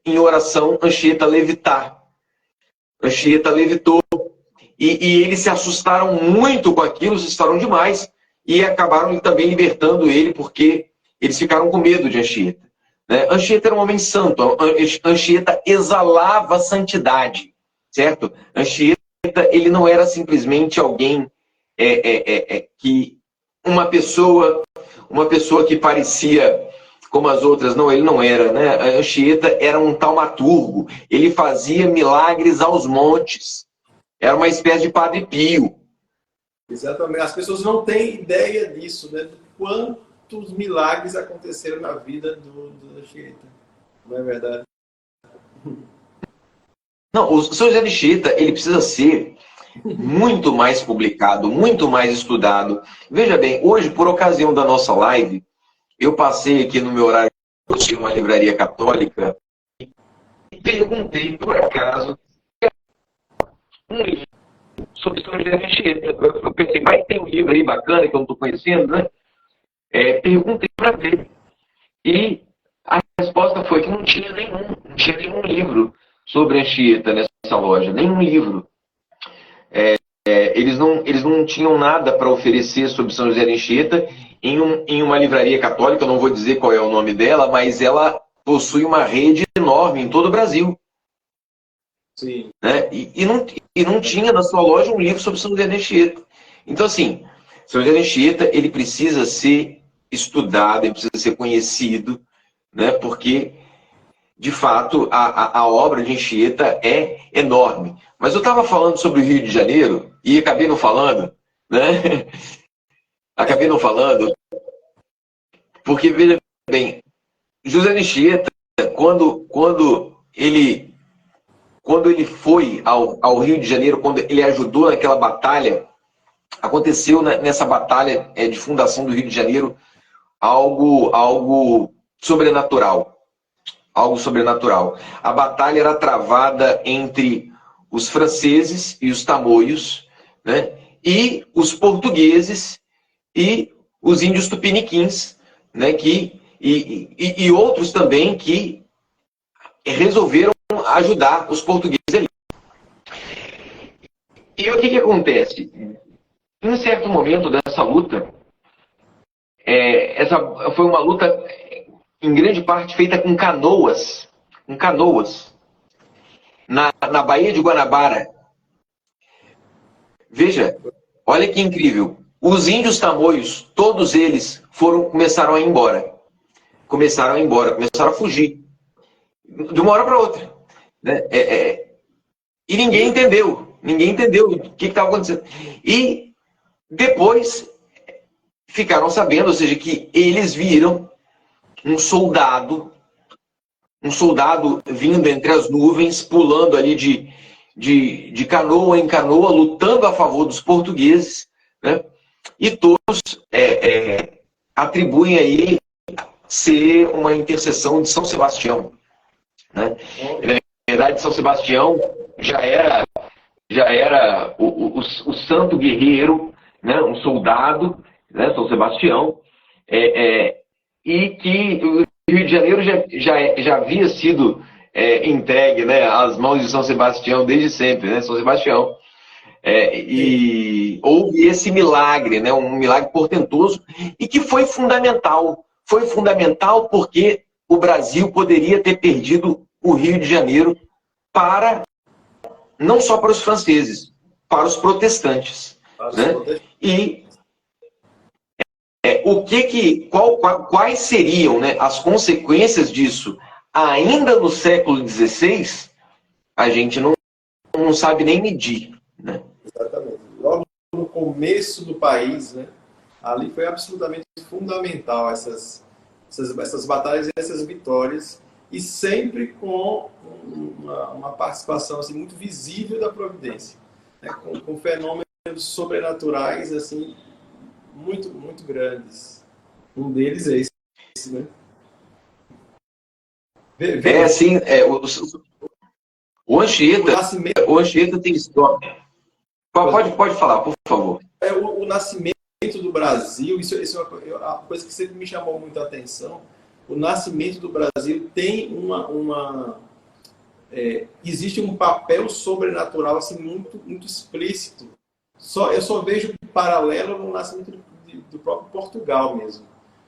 em oração Anchieta levitar. Anchieta levitou. E eles se assustaram muito com aquilo, se assustaram demais, e acabaram também libertando ele, porque eles ficaram com medo de Anchieta. Né? Anchieta era um homem santo, Anchieta exalava santidade, certo? Anchieta, ele não era simplesmente alguém que... Uma pessoa que parecia como as outras. Não, ele não era, né? Anchieta era um taumaturgo, ele fazia milagres aos montes. Era uma espécie de Padre Pio. Exatamente. As pessoas não têm ideia disso, né? De quantos milagres aconteceram na vida do Anchieta. Não é verdade? Não, o São José de Anchieta, ele precisa ser muito mais publicado, muito mais estudado. Veja bem, hoje, por ocasião da nossa live, eu passei aqui no meu horário de uma livraria católica e perguntei, por acaso, um livro sobre São José de Anchieta. Eu pensei, vai ter um livro aí bacana que eu não estou conhecendo, né? Perguntei para ver. E a resposta foi que não tinha nenhum livro sobre Anchieta nessa loja, nenhum livro. Eles não tinham nada para oferecer sobre São José de Anchieta em uma livraria católica, eu não vou dizer qual é o nome dela, mas ela possui uma rede enorme em todo o Brasil. Sim. Né? E não tinha na sua loja um livro sobre São José de Anchieta. Então, assim, São José de Anchieta, ele precisa ser estudado, ele precisa ser conhecido, né? Porque, de fato, a obra de Anchieta é enorme. Mas eu estava falando sobre o Rio de Janeiro e acabei não falando, né? Acabei não falando, porque, veja bem, José de Anchieta, quando ele foi ao Rio de Janeiro, quando ele ajudou naquela batalha, aconteceu nessa batalha de fundação do Rio de Janeiro algo sobrenatural. Algo sobrenatural. A batalha era travada entre os franceses e os tamoios, né? E os portugueses e os índios tupiniquins, né? E outros também que resolveram ajudar os portugueses ali. E o que acontece? Em um certo momento dessa luta, essa foi uma luta, em grande parte, feita com canoas. Na Baía de Guanabara. Veja, olha que incrível. Os índios tamoios, todos eles começaram a ir embora. Começaram a fugir. De uma hora para outra. Né? E ninguém entendeu o que estava acontecendo. E depois ficaram sabendo, ou seja, que eles viram um soldado vindo entre as nuvens, pulando ali de de canoa em canoa, lutando a favor dos portugueses, né? E todos atribuem aí ser uma intercessão de São Sebastião, né? Na verdade, São Sebastião já era o santo guerreiro, né? Um soldado, né? São Sebastião, e que o Rio de Janeiro já havia sido entregue, né, às mãos de São Sebastião desde sempre, né? São Sebastião. E houve esse milagre, né? Um milagre portentoso e que foi fundamental. Foi fundamental porque o Brasil poderia ter perdido o Rio de Janeiro não só para os franceses, para os protestantes, né? E quais seriam, né, as consequências disso ainda no século XVI, a gente não sabe nem medir, né? Exatamente. Logo no começo do país, né, ali foi absolutamente fundamental essas batalhas e essas vitórias, e sempre com uma participação assim, muito visível da providência, né, com fenômenos sobrenaturais assim, muito, muito grandes. Um deles é esse, né? Assim, o Anchieta tem história. Pode falar, por favor. O nascimento do Brasil, isso é uma coisa que sempre me chamou muito a atenção. O nascimento do Brasil tem existe um papel sobrenatural assim, muito, muito explícito. Eu só vejo um paralelo no nascimento do próprio Portugal mesmo.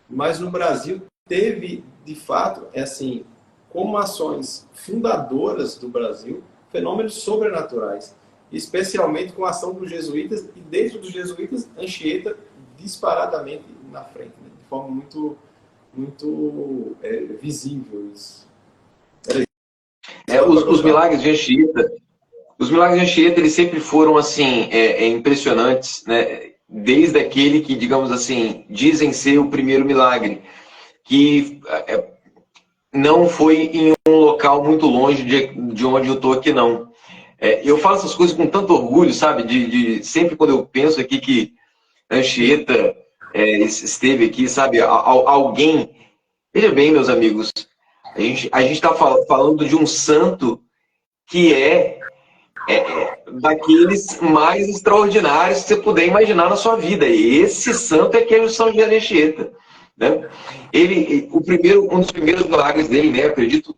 Mas no Brasil teve, de fato, assim, como ações fundadoras do Brasil, fenômenos sobrenaturais, especialmente com a ação dos jesuítas, e dentro dos jesuítas, Anchieta disparadamente na frente, né? De forma muito, muito visível isso. Os milagres de Anchieta, eles sempre foram assim, impressionantes, né? Desde aquele que, digamos assim, dizem ser o primeiro milagre, que não foi em um local muito longe de onde eu estou aqui, não. Eu falo essas coisas com tanto orgulho, sabe? Sempre quando eu penso aqui que Anchieta esteve aqui, sabe? Alguém... Veja bem, meus amigos, a gente está falando de um santo que daqueles mais extraordinários que você puder imaginar na sua vida. E esse santo é que é o São José de Anchieta, né? Um dos primeiros milagres dele, né, acredito,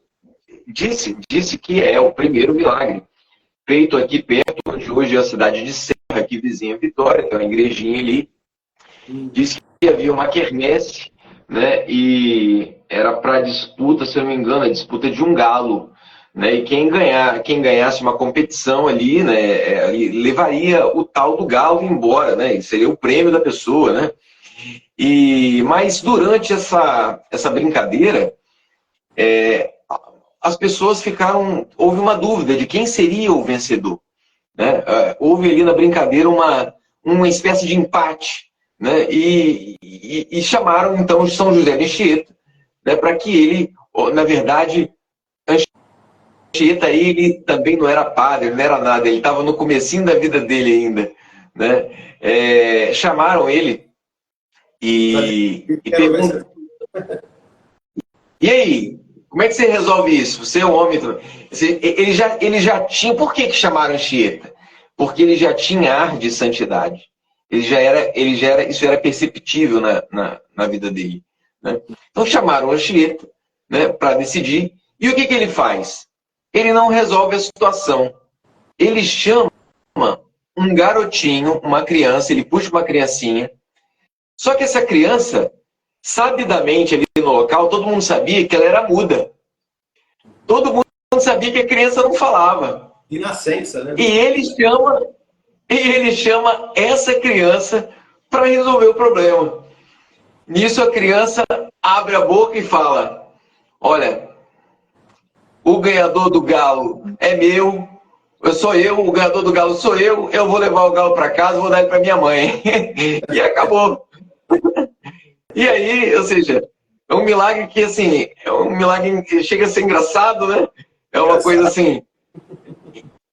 disse que é o primeiro milagre feito aqui perto, onde hoje é a cidade de Serra, aqui vizinha Vitória, tem uma igrejinha ali. Disse que havia uma quermesse, né, e era para disputa, se eu não me engano, a disputa de um galo, né, e quem ganhasse uma competição ali, né, levaria o tal do galo embora, né, e seria o prêmio da pessoa, né. Mas durante essa brincadeira, as pessoas houve uma dúvida de quem seria o vencedor, né? Houve ali na brincadeira uma espécie de empate, né? E chamaram então de São José de Anchieta, né? Para que ele, na verdade, Anchieta ele também não era padre, não era nada, ele estava no comecinho da vida dele ainda, né? Chamaram ele e perguntaram: e aí, como é que você resolve isso? Você é um homem... Ele já tinha... Por que chamaram Anchieta? Porque ele já tinha ar de santidade. Isso era perceptível na vida dele, né? Então chamaram Anchieta, né, para decidir. E o que ele faz? Ele não resolve a situação. Ele chama um garotinho, uma criança, ele puxa uma criancinha. Só que essa criança, sabidamente ali no local, todo mundo sabia que ela era muda. Todo mundo sabia que a criança não falava. De nascença, né? E ele chama essa criança para resolver o problema. Nisso a criança abre a boca e fala: olha, o ganhador do galo é meu, o ganhador do galo sou eu vou levar o galo para casa, vou dar ele para minha mãe. E acabou. E aí, ou seja, é um milagre que, assim, chega a ser engraçado, né? É uma coisa assim.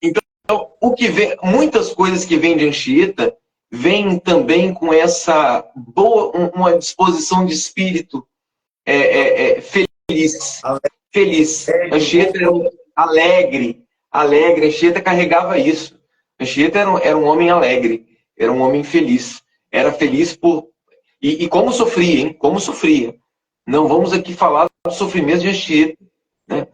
Então, o que vem, muitas coisas que vêm de Anchieta vêm também com essa boa, uma disposição de espírito feliz. Feliz. Anchieta era alegre. Anchieta carregava isso. Anchieta era um homem alegre, era um homem feliz. Era feliz por... E como sofria, hein? Como sofria. Não vamos aqui falar do sofrimento de Anchieta, né?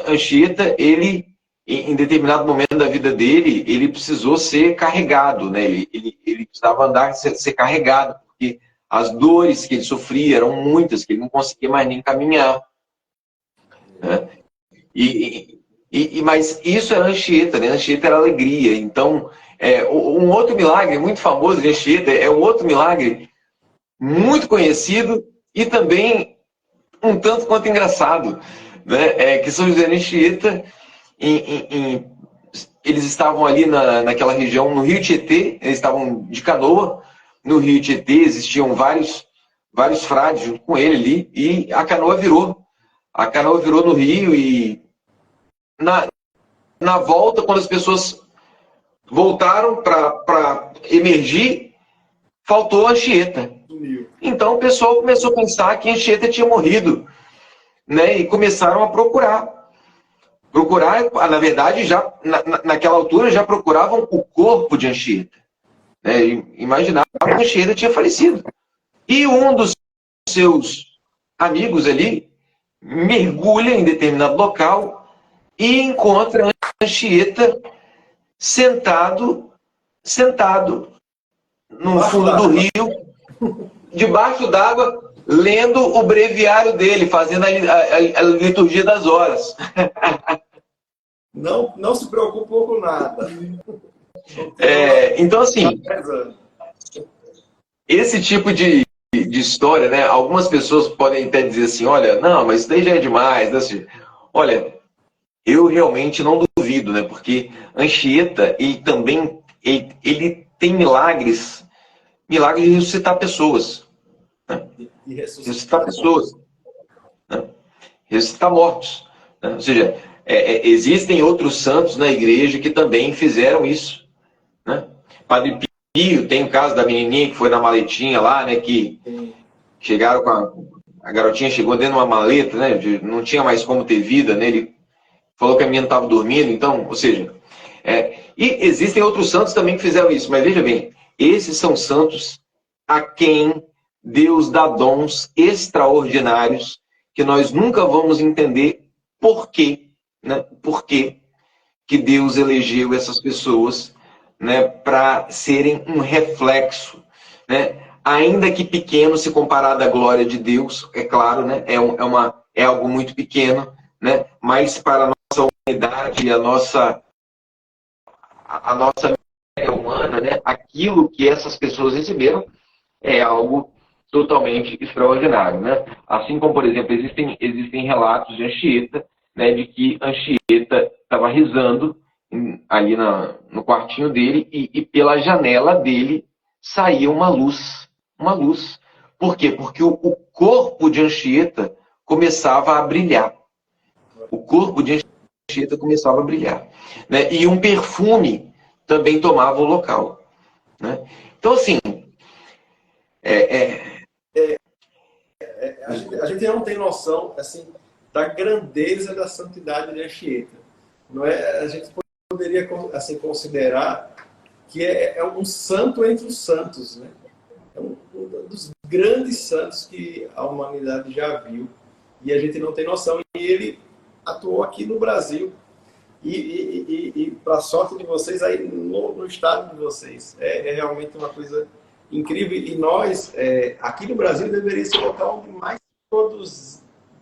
Anchieta, ele, em determinado momento da vida dele, ele precisou ser carregado, né? Ele precisava andar, ser carregado, porque as dores que ele sofria eram muitas, que ele não conseguia mais nem caminhar, né? Mas isso era Anchieta, né? Anchieta era alegria. Então, um outro milagre muito famoso de Anchieta é um outro milagre muito conhecido e também um tanto quanto engraçado, né? Que São José de Anchieta, eles estavam ali naquela região, no Rio Tietê, eles estavam de canoa, no Rio Tietê existiam vários frades junto com ele ali, e a canoa virou. A canoa virou no rio e na volta, quando as pessoas voltaram para emergir, faltou a Anchieta. Então o pessoal começou a pensar que a Anchieta tinha morrido, né? E começaram a procurar. Na verdade, já naquela altura já procuravam o corpo de Anchieta, né? Imaginavam que a Anchieta tinha falecido. E um dos seus amigos ali mergulha em determinado local e encontra a Anchieta sentado no fundo do rio, debaixo d'água, lendo o breviário dele, fazendo a liturgia das horas. Não se preocupou com nada. Então, assim, esse tipo de história, né? Algumas pessoas podem até dizer assim, olha, não, mas isso daí já é demais, né? Olha, eu realmente não duvido, né? Porque Anchieta, ele tem milagres de ressuscitar pessoas, né? Ressuscitar pessoas, né? Ressuscitar mortos, né? Ou seja, existem outros santos na igreja que também fizeram isso, né? Padre Pio, tem o caso da menininha que foi na maletinha lá, né? Que chegaram a garotinha chegou dentro de uma maleta, né? Não tinha mais como ter vida, né? Ele falou que a menina estava dormindo, então, ou seja... e existem outros santos também que fizeram isso, mas veja bem, esses são santos a quem Deus dá dons extraordinários que nós nunca vamos entender por quê, né? Por quê que Deus elegeu essas pessoas, né, para serem um reflexo, né? Ainda que pequeno se comparado à glória de Deus, é claro, né? É algo muito pequeno, né? Mas para a nossa humanidade, a nossa miséria humana, né? Aquilo que essas pessoas receberam é algo totalmente extraordinário, né? Assim como, por exemplo, existem relatos de Anchieta, né, de que Anchieta estava rezando ali no quartinho dele e pela janela dele saía uma luz. Uma luz. Por quê? Porque o corpo de Anchieta começava a brilhar. O corpo de Anchieta começava a brilhar, né? E um perfume também tomava o local, né? Então, assim, a gente não tem noção assim, da grandeza da santidade de Anchieta. Não é? A gente poderia assim, considerar que é um santo entre os santos, né? É um dos grandes santos que a humanidade já viu. E a gente não tem noção. E ele atuou aqui no Brasil. E para a sorte de vocês, aí no estado de vocês. É realmente uma coisa incrível. E nós, aqui no Brasil, deveria ser o local onde mais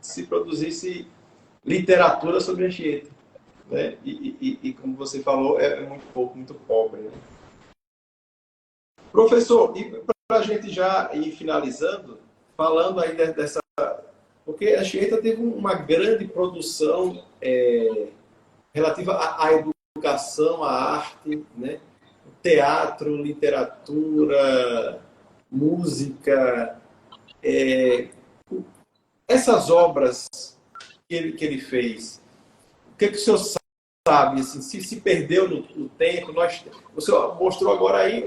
se produzisse literatura sobre Anchieta, né? E como você falou, é muito pouco, muito pobre, né? Professor, e para a gente já ir finalizando, falando aí dessa... Porque a Anchieta teve uma grande produção relativa à educação, à arte, né? Teatro, literatura, música. Essas obras que ele fez, o que o senhor sabe, assim, se perdeu no tempo. Você mostrou agora aí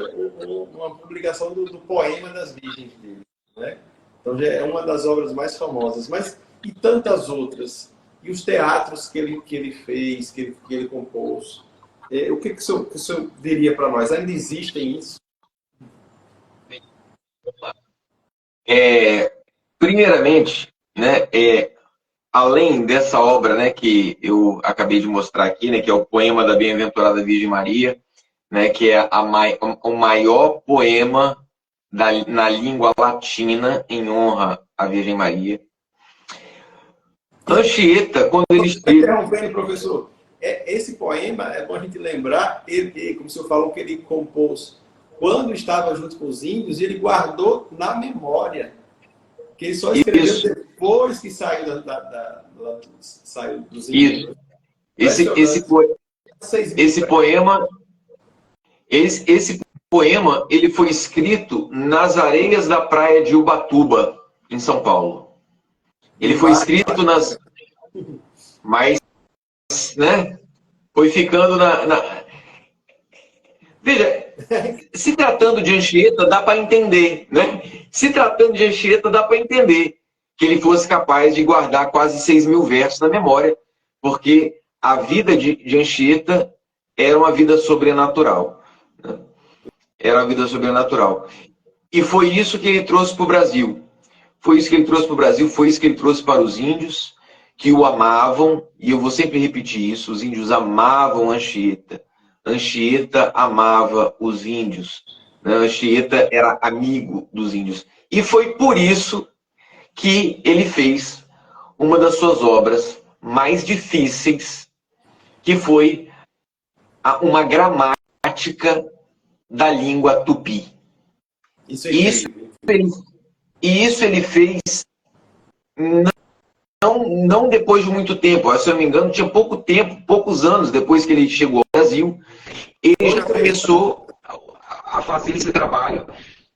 uma publicação do Poema das Virgens dele, né? Então já é uma das obras mais famosas. Mas e tantas outras? E os teatros que ele fez, que ele compôs? O que o senhor diria para nós? Ainda existem isso? Primeiramente, né, além dessa obra, né, que eu acabei de mostrar aqui, né, que é o Poema da Bem-aventurada Virgem Maria, né, que é o maior poema na língua latina em honra à Virgem Maria. Anchieta, quando ele escreve... Interrompendo, professor, esse poema, é bom a gente lembrar, como o senhor falou, que ele compôs quando estava junto com os índios, e ele guardou na memória, que ele só escreveu Isso. Depois que saiu, saiu dos índios. Esse poema, ele foi escrito nas areias da praia de Ubatuba, em São Paulo. Ele foi escrito mas, né, foi ficando Veja, se tratando de Anchieta, dá para entender, né? Se tratando de Anchieta, dá para entender que ele fosse capaz de guardar quase 6.000 versos na memória, porque a vida de Anchieta era uma vida sobrenatural, né? Era uma vida sobrenatural. E foi isso que ele trouxe para o Brasil. Foi isso que ele trouxe para o Brasil, foi isso que ele trouxe para os índios, que o amavam, e eu vou sempre repetir isso, os índios amavam Anchieta. Anchieta amava os índios. Anchieta era amigo dos índios. E foi por isso que ele fez uma das suas obras mais difíceis, que foi uma gramática da língua tupi. Isso ele fez não depois de muito tempo. Se eu não me engano, tinha pouco tempo, poucos anos depois que ele chegou ao Brasil, ele já começou a fazer esse trabalho.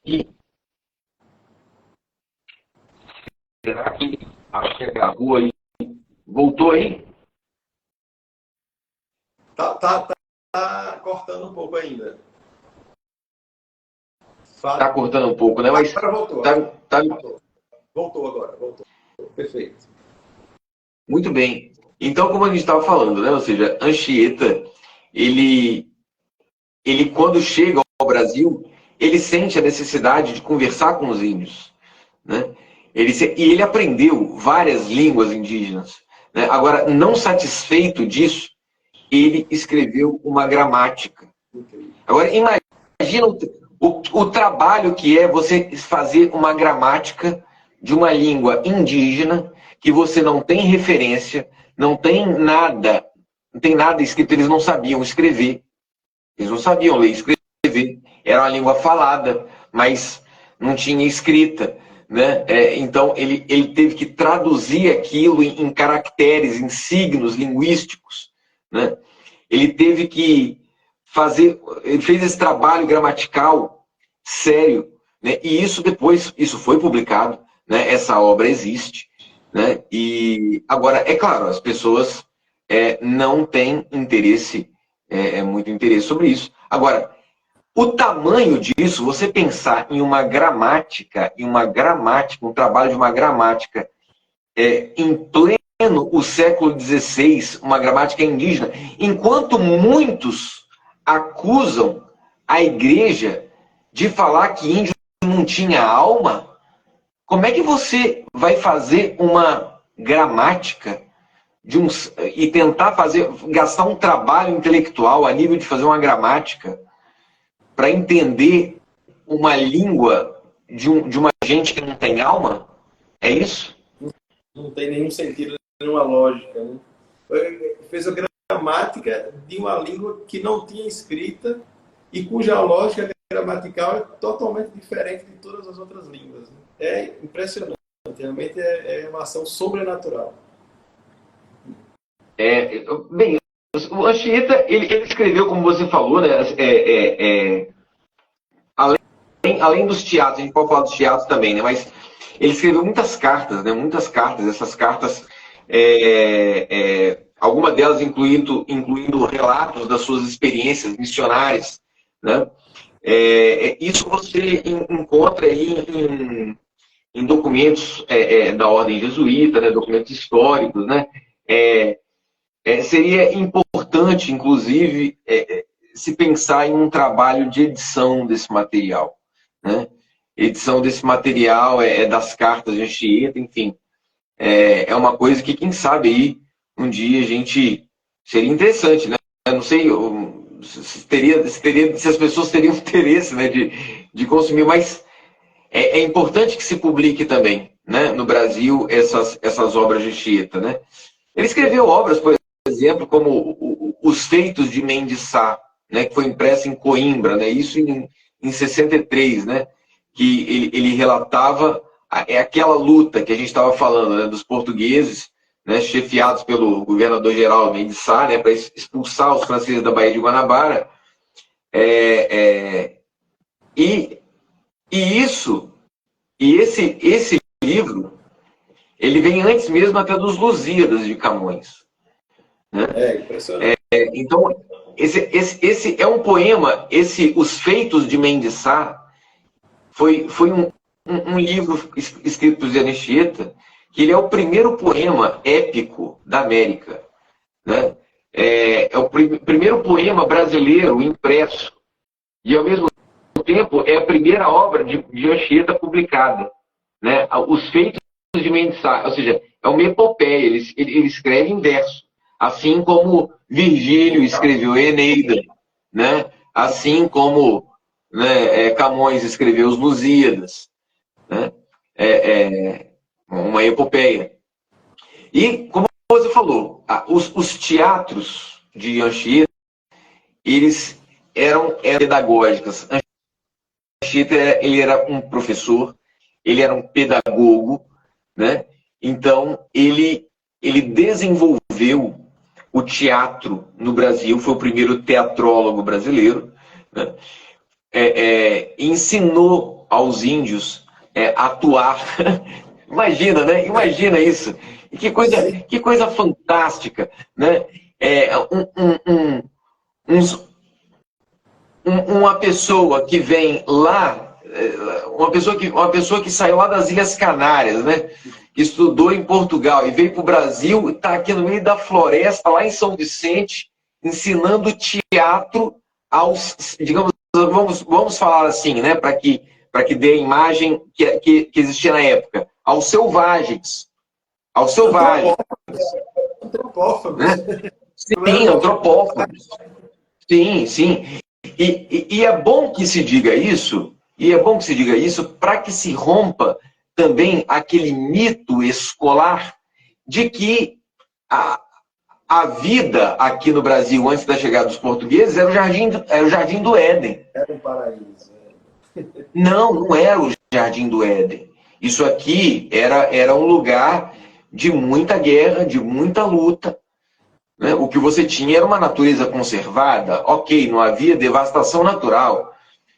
E será que acho que acabou aí? Voltou aí? Tá cortando um pouco ainda. Tá cortando um pouco, né? Mas agora voltou. Voltou agora, voltou. Perfeito. Muito bem. Então, como a gente estava falando, né? Ou seja, Anchieta, ele quando chega ao Brasil, ele sente a necessidade de conversar com os índios, né? E ele aprendeu várias línguas indígenas, né? Agora, não satisfeito disso, ele escreveu uma gramática. Agora, imagina o trabalho que é você fazer uma gramática de uma língua indígena que você não tem referência, não tem nada escrito, eles não sabiam escrever. Eles não sabiam ler e escrever. Era uma língua falada, mas não tinha escrita, né? Então, ele teve que traduzir aquilo em caracteres, em signos linguísticos, né? Ele teve que ele fez esse trabalho gramatical sério, né? E isso foi publicado, né? Essa obra existe, né? E agora, é claro, as pessoas não têm interesse, muito interesse sobre isso. Agora, o tamanho disso, você pensar em uma gramática, um trabalho de uma gramática em pleno o século XVI, uma gramática indígena, enquanto muitos acusam a igreja de falar que índio não tinha alma, como é que você vai fazer uma gramática e tentar gastar um trabalho intelectual a nível de fazer uma gramática para entender uma língua de uma gente que não tem alma? É isso? Não tem nenhum sentido, nenhuma lógica, né? Fez a gramática de uma língua que não tinha escrita e cuja lógica gramatical é totalmente diferente de todas as outras línguas, né? É impressionante. Realmente é uma ação sobrenatural. Bem, o Anchieta, ele escreveu, como você falou, né, além dos teatros, a gente pode falar dos teatros também, né, mas ele escreveu muitas cartas, né, essas cartas alguma delas incluindo relatos das suas experiências missionárias, né? Isso você encontra aí em documentos da ordem jesuíta, né? Documentos históricos, né? Seria importante, inclusive, se pensar em um trabalho de edição desse material, né? Edição desse material das cartas de Anchieta, enfim. É uma coisa que, quem sabe, aí, um dia a gente... Seria interessante, né? Eu não sei se as pessoas teriam interesse, né, de consumir, mas é importante que se publique também, né, no Brasil, essas obras de Anchieta, né? Ele escreveu obras, por exemplo, como Os Feitos de Mendes Sá, né, que foi impresso em Coimbra, né, isso em 63, né, que ele relatava aquela luta que a gente estava falando, né, dos portugueses, né, chefiados pelo governador-geral Mendes Sá, né, para expulsar os franceses da Baía de Guanabara. E esse livro, ele vem antes mesmo até dos Lusíadas de Camões, né? Impressionante. Então, esse é um poema, Os Feitos de Mendes Sá, foi um livro escrito por Zé Anchieta, que ele é o primeiro poema épico da América, né? É o primeiro poema brasileiro impresso, e ao mesmo tempo é a primeira obra de Anchieta publicada, né? Os Feitos de Mendes Sá, ou seja, é uma epopeia, ele escreve em verso, assim como Virgílio escreveu a Eneida, né? Assim como, né, Camões escreveu os Lusíadas, né? Uma epopeia. E, como você falou, os teatros de Anchieta, eles eram pedagógicos. Anchieta, ele era um professor, ele era um pedagogo, né? Então, ele desenvolveu o teatro no Brasil, foi o primeiro teatrólogo brasileiro, né? Ensinou aos índios a atuar. Imagina, né? Imagina isso. E que coisa fantástica, né? Uma pessoa que vem lá, uma pessoa que saiu lá das Ilhas Canárias, né? Que estudou em Portugal e veio para o Brasil e está aqui no meio da floresta, lá em São Vicente, ensinando teatro aos, digamos, vamos falar assim, né? Para que dê a imagem que existia na época, aos selvagens. Aos selvagens. Antropófagos. Né? Sim, antropófagos. Sim, sim. E é bom que se diga isso, para que se rompa também aquele mito escolar de que a vida aqui no Brasil, antes da chegada dos portugueses, era o jardim do Éden. Era um paraíso. Não era o jardim do Éden. Isso aqui era um lugar de muita guerra, de muita luta. Né? O que você tinha era uma natureza conservada, ok, não havia devastação natural,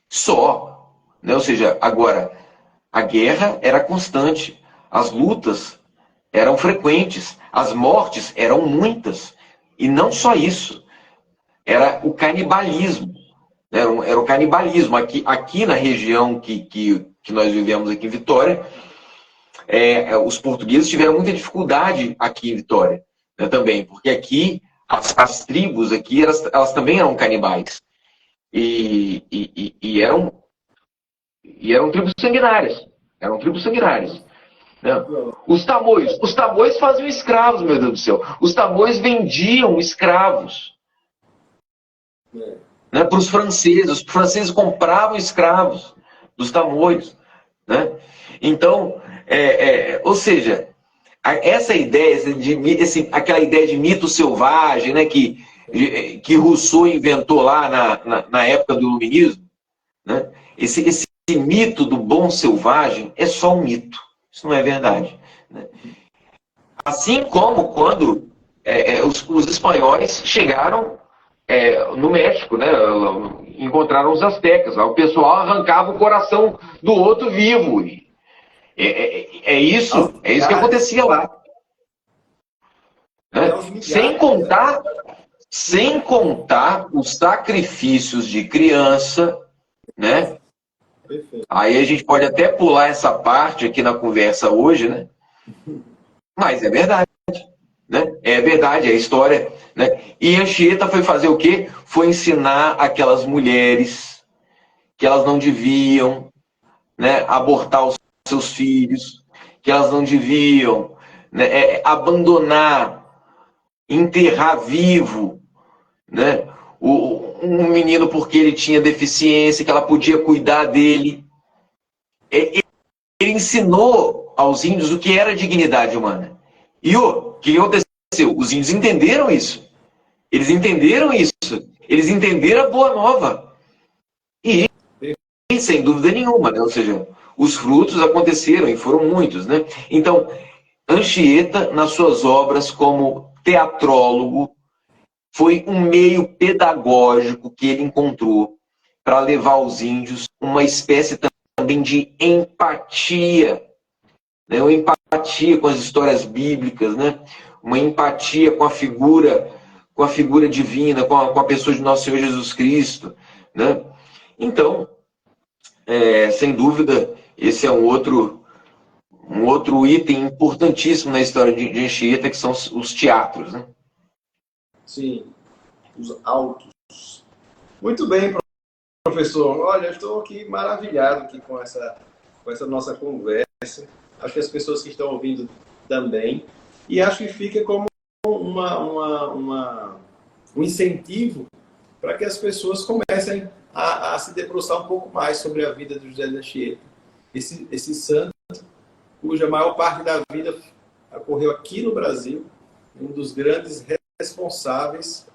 só. Né? Ou seja, agora, a guerra era constante, as lutas eram frequentes, as mortes eram muitas. E não só isso, era o canibalismo. Era o canibalismo. Aqui na região que nós vivemos aqui em Vitória, os portugueses tiveram muita dificuldade aqui em Vitória, né, também, porque aqui as tribos aqui elas também eram canibais e eram tribos sanguinárias, né? Os tamoios faziam escravos, meu Deus do céu. Os tamoios vendiam escravos, né, para os franceses. Os franceses compravam escravos dos tamoios, né? Então, ou seja, essa ideia, aquela ideia de mito selvagem, né, que Rousseau inventou lá na época do Iluminismo, né? Esse mito do bom selvagem é só um mito. Isso não é verdade, né? Assim como quando os espanhóis chegaram no México, né, encontraram os astecas. O pessoal arrancava o coração do outro vivo. É isso que acontecia lá. Né? Sem contar os sacrifícios de criança, né? Perfeito. Aí a gente pode até pular essa parte aqui na conversa hoje, né? Mas é verdade, né? É verdade, é história, né? E Anchieta foi fazer o quê? Foi ensinar aquelas mulheres que elas não deviam, né, abortar os seus filhos, que elas não deviam, né, abandonar, enterrar vivo, né, um menino porque ele tinha deficiência, que ela podia cuidar dele. Ele ensinou aos índios o que era dignidade humana. E o que aconteceu? Os índios entenderam isso. Eles entenderam isso. Eles entenderam a boa nova. E sem dúvida nenhuma, né? Ou seja, os frutos aconteceram e foram muitos, né? Então, Anchieta, nas suas obras como teatrólogo, foi um meio pedagógico que ele encontrou para levar aos índios uma espécie também de empatia, né? Uma empatia com as histórias bíblicas, né? Uma empatia com a figura divina, com a pessoa de nosso Senhor Jesus Cristo, né? Então, sem dúvida, esse é um outro item importantíssimo na história de Anchieta, que são os teatros, né? Sim, os autos. Muito bem, professor. Olha, eu estou aqui maravilhado aqui com essa nossa conversa. Acho que as pessoas que estão ouvindo também. E acho que fica como um incentivo para que as pessoas comecem a se debruçar um pouco mais sobre a vida de José de Anchieta. Esse santo, cuja maior parte da vida ocorreu aqui no Brasil, um dos grandes responsáveis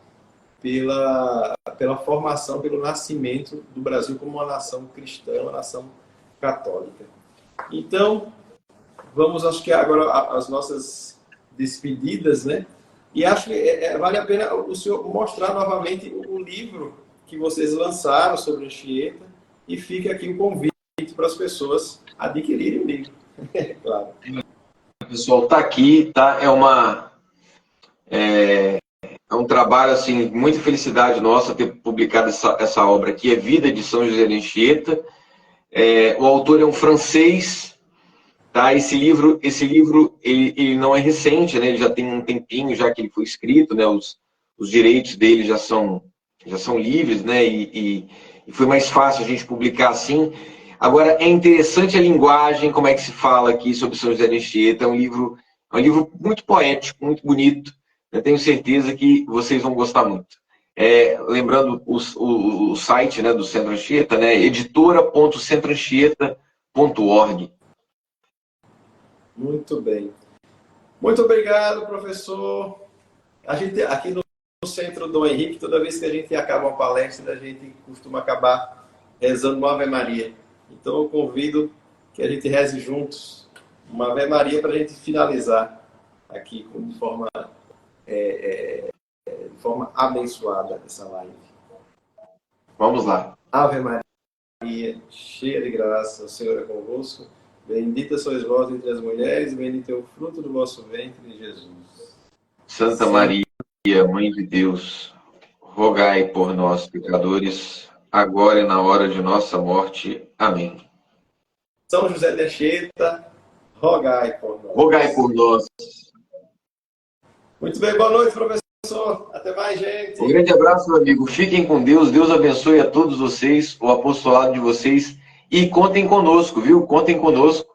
pela formação, pelo nascimento do Brasil como uma nação cristã, uma nação católica. Então, vamos, acho que agora, as nossas despedidas, né? E acho que vale a pena o senhor mostrar novamente o livro que vocês lançaram sobre Anchieta, e fica aqui o convite para as pessoas adquirirem o livro. Claro. Pessoal, tá aqui, tá? É um trabalho, assim, muita felicidade nossa ter publicado essa obra aqui, é Vida de São José de Anchieta. O autor é um francês, tá? Esse livro ele não é recente, né? Ele já tem um tempinho já que ele foi escrito, né? Os direitos dele já são livres, né? E foi mais fácil a gente publicar assim. Agora, é interessante a linguagem, como é que se fala aqui sobre São José de Anchieta. É um livro muito poético, muito bonito. Eu tenho certeza que vocês vão gostar muito. Lembrando o site, né, do Centro Anchieta, né? editora.centroanchieta.org. Muito bem. Muito obrigado, professor. A gente, aqui no Centro Dom Henrique, toda vez que a gente acaba uma palestra, a gente costuma acabar rezando uma Ave Maria. Então, eu convido que a gente reze juntos uma Ave Maria para a gente finalizar aqui de forma abençoada essa live. Vamos lá. Ave Maria, cheia de graça, o Senhor é convosco. Bendita sois vós entre as mulheres, e bendito é o fruto do vosso ventre, Jesus. Santa Maria, Mãe de Deus, rogai por nós, pecadores, agora e na hora de nossa morte. Amém. São José de Anchieta, rogai por nós. Rogai por nós. Muito bem, boa noite, professor. Até mais, gente. Um grande abraço, meu amigo. Fiquem com Deus. Deus abençoe a todos vocês, o apostolado de vocês. E contem conosco, viu? Contem conosco,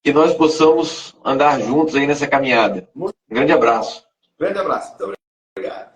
que nós possamos andar juntos aí nessa caminhada. Um grande abraço. Grande abraço. Muito obrigado.